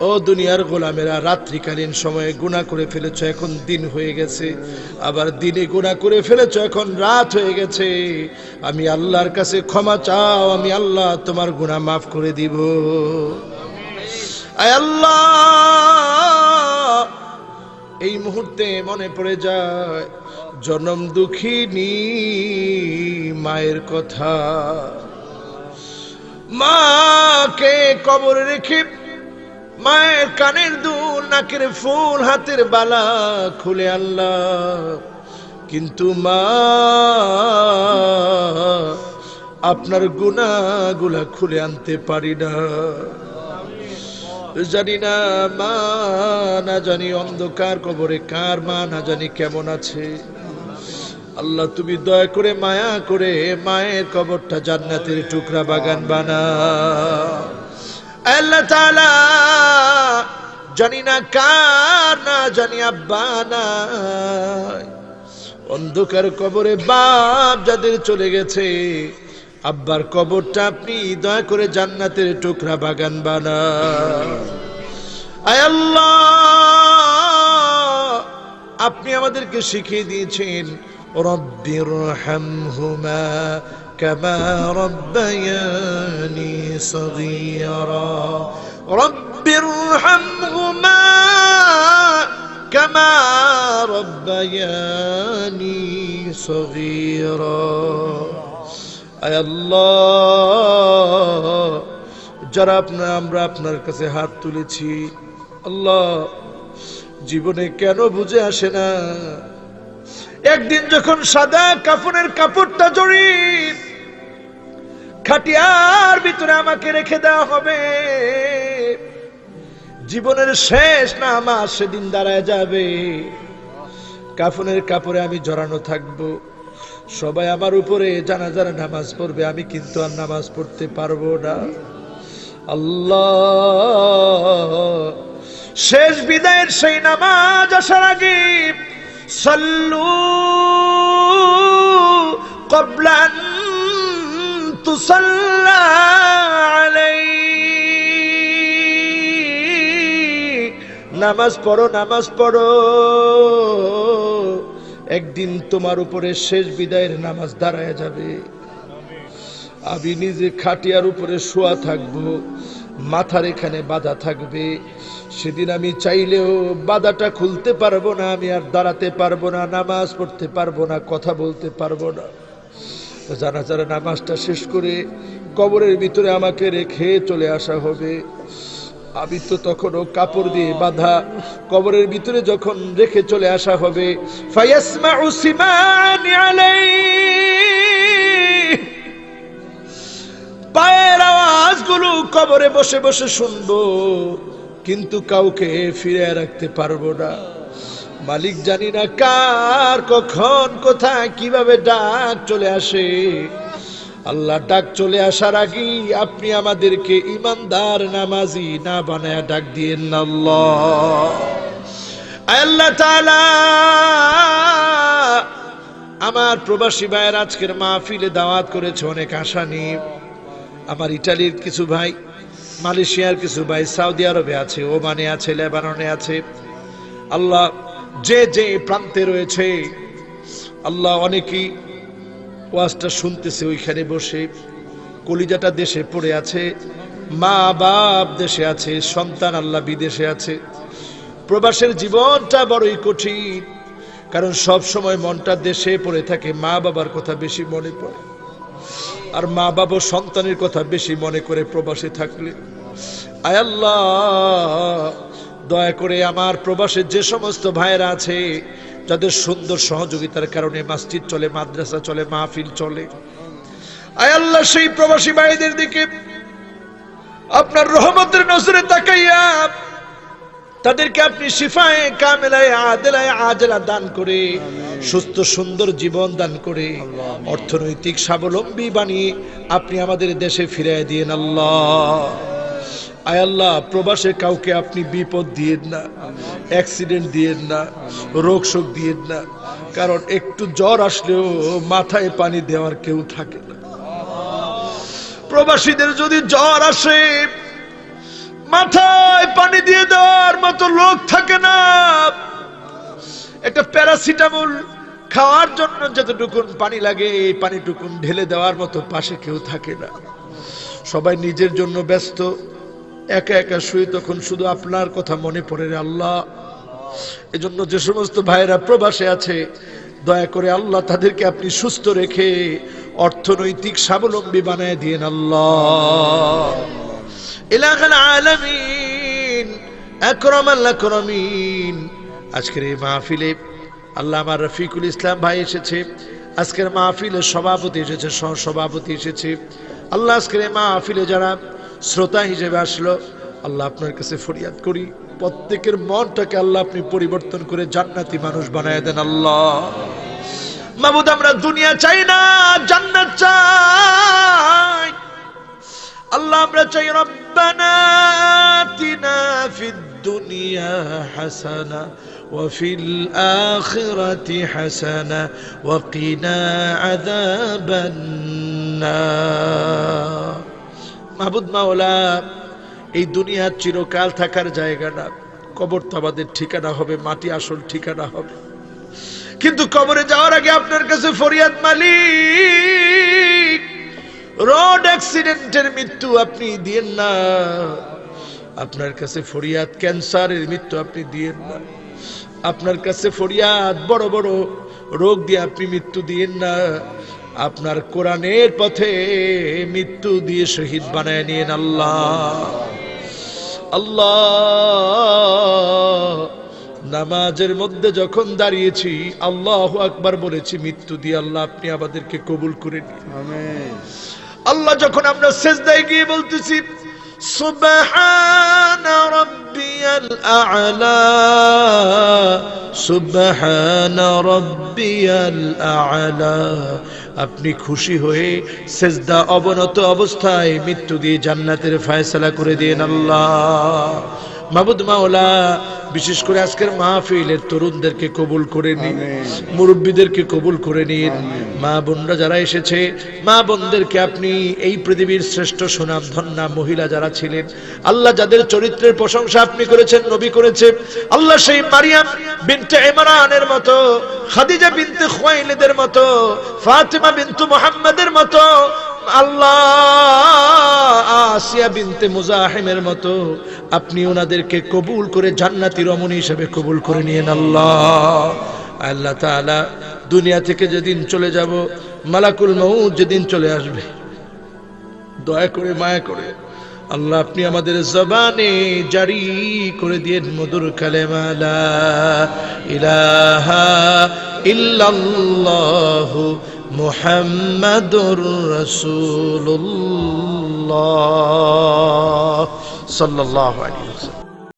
ও দুনিয়ার গোলামেরা, রাত্রিকালীন সময়ে গুনাহ করে ফেলেছো, এখন দিন হয়ে গেছে, আবার দিনে গুনাহ করে ফেলেছো, এখন রাত হয়ে গেছে, আমি আল্লাহর কাছে ক্ষমা চাও, আমি আল্লাহ তোমার গুনাহ মাফ করে দিব। আয় আল্লাহ, এই মুহূর্তে মনে পড়ে যায় জনম দুঃখিনী মায়ের কথা। মাকে কবরে রেখে মায়ের কানের দুল, নাকের ফুল, হাতের বালা খুলে আল্লাহ, কিন্তু মা আপনার গুনাহগুলা খুলে আনতে পারি না। জানি না মা, না জানি অন্ধকার কবরে কার মা না জানি কেমন আছে। আল্লাহ, তুমি দয়া করে মায়া করে মায়ের কবরটা জান্নাতের টুকরা বাগান বানাও। আল্লাহ তাআলা, জানি না কার না জানি আব্বা নাই, অন্ধকার কবরে বাপ যাদের চলে গেছে, আব্বার কবরটা আপনি দয়া করে জান্নাতের টুকরা বাগান বানাও। আয় আল্লাহ, আপনি আমাদেরকে শিখিয়ে দিয়েছেন, রব্বিরহামহুমা কামা রব্বায়ানি সগীরা, রব্বিরহামহুমা কামা রব্বায়ানি সগীরা। আয় আল্লাহ, যারা আমরা আপনার কাছে হাত তুলেছি, আল্লাহ, জীবনে কেন বুঝে আসে না, একদিন যখন সাদা কাফনের কাপড়টা জড়িয়ে খাটিয়ার ভিতরে আমাকে রেখে দেওয়া হবে, জীবনের শেষ নামাজ সেদিন দাঁড়ায় যাবে, কাফনের কাপড়ে আমি জড়ানো থাকবো, সবাই আমার উপরে জানাজার নামাজ পড়বে, আমি কিন্তু আর নামাজ পড়তে পারবো না। আল্লাহ, শেষ বিদায়ের সেই নামাজ আসার আগে সাল্লু ক্বাবলা আন তুসাল্লা আলাইহি, নামাজ পড়ো, নামাজ পড়ো, একদিন তোমার উপরে শেষ বিদায়ের নামাজ দাঁড়ায় যাবে। আমি নিজে খাটিয়ার উপরে শোয়া থাকবো, মাথার এখানে বাঁধা থাকবে, সেদিন আমি চাইলেও বাধাটা খুলতে পারবো না, আমি আর দাঁড়াতে পারবো না, নামাজ পড়তে পারবো না, কথা বলতে পারবো না। জানাজার নামাজটা শেষ করে কবরের ভিতরে আমাকে রেখে চলে আসা হবে, আমি তো তখনও কাপড় দিয়ে বাঁধা, কবরের ভিতরে যখন রেখে চলে আসা হবে, ফায়াসমাউ সিমানি আলাইহি, পায়ের আওয়াজগুলো কবরে বসে বসে শুনবো, কিন্তু কাউকে ফিরে রাখতে পারবো না। মালিক, জানি না কার কখন কোথায় কিভাবে ডাক চলে আসে। আল্লাহ, ডাক চলে আসার আগেই আপনি আমাদেরকে ইমানদার নামাজি না বানায়া ডাক দিয়েন না আল্লাহ। আল্লাহ তাআলা, আমার প্রবাসী ভাইয়ের আজকের মাহফিলে দাওয়াত করেছে অনেক আশা নিয়ে। আমার ইটালির কিছু ভাই, মালয়েশিয়ার কিছু ভাই, সৌদি আরবে আছে, ওমানে আছে, লেবাননে আছে। আল্লাহ, যে যে প্রান্তে রয়েছে আল্লাহ, অনেকেই ওয়াজটা শুনতেছে ওইখানে বসে, কলিজাটা দেশে পড়ে আছে, মা বাপ দেশে আছে, সন্তান আল্লাহ বিদেশে আছে। প্রবাসের জীবনটা বড়ই কঠিন, কারণ সব সময় মনটা দেশে পড়ে থাকে, মা বাবার কথা বেশি মনে পড়ে, আর মা বাবা সন্তানের কথা বেশি মনে করে প্রবাসে থাকলে। আয় আল্লাহ, দয়া করে আমার প্রবাসের যে সমস্ত ভাইয়েরা আছে, যাদের সুন্দর সহযোগিতার কারণে মসজিদ চলে, মাদ্রাসা চলে, মাহফিল চলে, আয় আল্লাহ সেই প্রবাসী ভাইদের দিকে আপনার রহমতের নজরে তাকাইয়া তাদেরকে আপনি শিফায়ে কামিলায়ে আদিলায়ে আজলা দান করে সুস্থ সুন্দর জীবন দান করে অর্থনৈতিক স্বাবলম্বী বানিয়ে আপনি আমাদের দেশে ফিরিয়ে দিয়েন আল্লাহ। আয় আল্লাহ, প্রবাসে কাউকে আপনি বিপদ দিয়েন না, অ্যাক্সিডেন্ট দিয়েন না, রোগ শোক দিয়েন না, কারণ একটু জ্বর আসলেও মাথায় পানি দেওয়ার কেউ থাকে না। প্রবাসীদের যদি জ্বর আসে মাথায় পানি দিয়ে দেওয়ার মতো লোক থাকে না। একটা প্যারাসিটামল খাওয়ার জন্য যতটুকুন পানি লাগে এই পানিটুকুন ঢেলে দেওয়ার মতো পাশে কেউ থাকে না। সবাই নিজের জন্য ব্যস্ত, একা একা শুয়ে তখন শুধু আপনার কথা মনে পড়ে রে আল্লাহ। এজন্য যে সমস্ত ভাইয়েরা প্রবাসে আছে, দয়া করে আল্লাহ তাদেরকে আপনি সুস্থ রেখে অর্থনৈতিক স্বাবলম্বী বানায় দিয়েন আল্লাহ। ইলাহুল আলামিন, আকরামাল আকরামিন। আজকের এই মাহফিলে আল্লাহ আমার রফিকুল ইসলাম ভাই এসেছে, আজকের মাহফিলে সভাপতি এসেছে, সহসভাপতি এসেছে। আল্লাহ আজকের এই মাহফিলে যারা শ্রোতা হিসেবে আসলো, আল্লাহ আপনার কাছে ফরিয়াদ করি প্রত্যেকের মনটাকে আল্লাহ আপনি পরিবর্তন করে জান্নাতি মানুষ বানায় দেন আল্লাহ। মাবুদ, আমরা দুনিয়া চাই না, জান্নাত চাই আল্লাহ। আমরা চাই রব্বানা আতিনা ফিদ দুনিয়া হাসানা ওয়া ফিল আখিরাতি হাসানা ওয়া কিনা আযাবান নার। মাবুদ মাওলা, এই দুনিয়া চিরকাল থাকার জায়গা না, কবর তো আমাদের ঠিকানা হবে, মাটি আসল ঠিকানা হবে। কিন্তু কবরে যাওয়ার আগে আপনার কাছে ফরিয়াদ মালিক, রোড অ্যাক্সিডেন্টের মৃত্যু আপনি দিয়েন না। আপনার কাছে ফরিয়াদ, ক্যান্সারের মৃত্যু আপনি দিয়েন না। আপনার কাছে ফরিয়াদ, বড় বড় রোগ দিয়ে আপনি মৃত্যু দিয়েন না। আপনার কোরআনের পথে মৃত্যু দিয়ে শহীদ বানায় নিয়েন আল্লাহ। আল্লাহ, নামাজের মধ্যে যখন দাঁড়িয়েছি আল্লাহু আকবার বলেছি মৃত্যু দিয়ে আল্লাহ আপনি আমাদেরকে কবুল করে নিন। আমিন। আল্লাহ, যখন আমরা সিজদায় গিয়ে বলতেছি সুবহানা রাব্বিয়াল আ'লা, সুবহানা রাব্বিয়াল আ'লা, আপনি খুশি হয়ে সিজদা অবনত অবস্থায় মৃত্যু দিয়ে জান্নাতের ফয়সালা করে দেন আল্লাহ। মাবুদ মাওলা, বিশেষ করে আজকের মাহফিলের তরুণদেরকে কবুল করে নিন, মুরব্বীদেরকে কবুল করে নিন। মা বোনরা যারা এসেছে, মা বোনদেরকে আপনি এই পৃথিবীর শ্রেষ্ঠ সুনামধন্যা মহিলা যারা ছিলেন আল্লাহ, যাদের চরিত্রের প্রশংসা আপনি করেছেন, নবী করেছেন আল্লাহ, সেই মারিয়াম বিনতে ইমরানের মতো, খাদিজা বিনতে খুয়াইলিদের মতো, ফাতিমা বিনতু মুহাম্মাদের মতো, আল্লাহ আসিয়া বিনতে মুজাহিমের মতো আপনি ওনাদেরকে কবুল করে জান্নাতি রমণী হিসেবে কবুল করে নিয়েন আল্লাহ। আল্লাহ তাআলা, দুনিয়া থেকে যেদিন চলে যাব, মালাকুল মউত যেদিন চলে আসবে, দয়া করে মায়া করে আল্লাহ আপনি আমাদের জবানে জারি করে দিয়েন মধুর কালেমা লা ইলাহা ইল্লাল্লাহু মুহাম্মাদুর রাসূলুল্লাহ সাল্লাল্লাহু আলাইহি ওয়াসাল্লাম।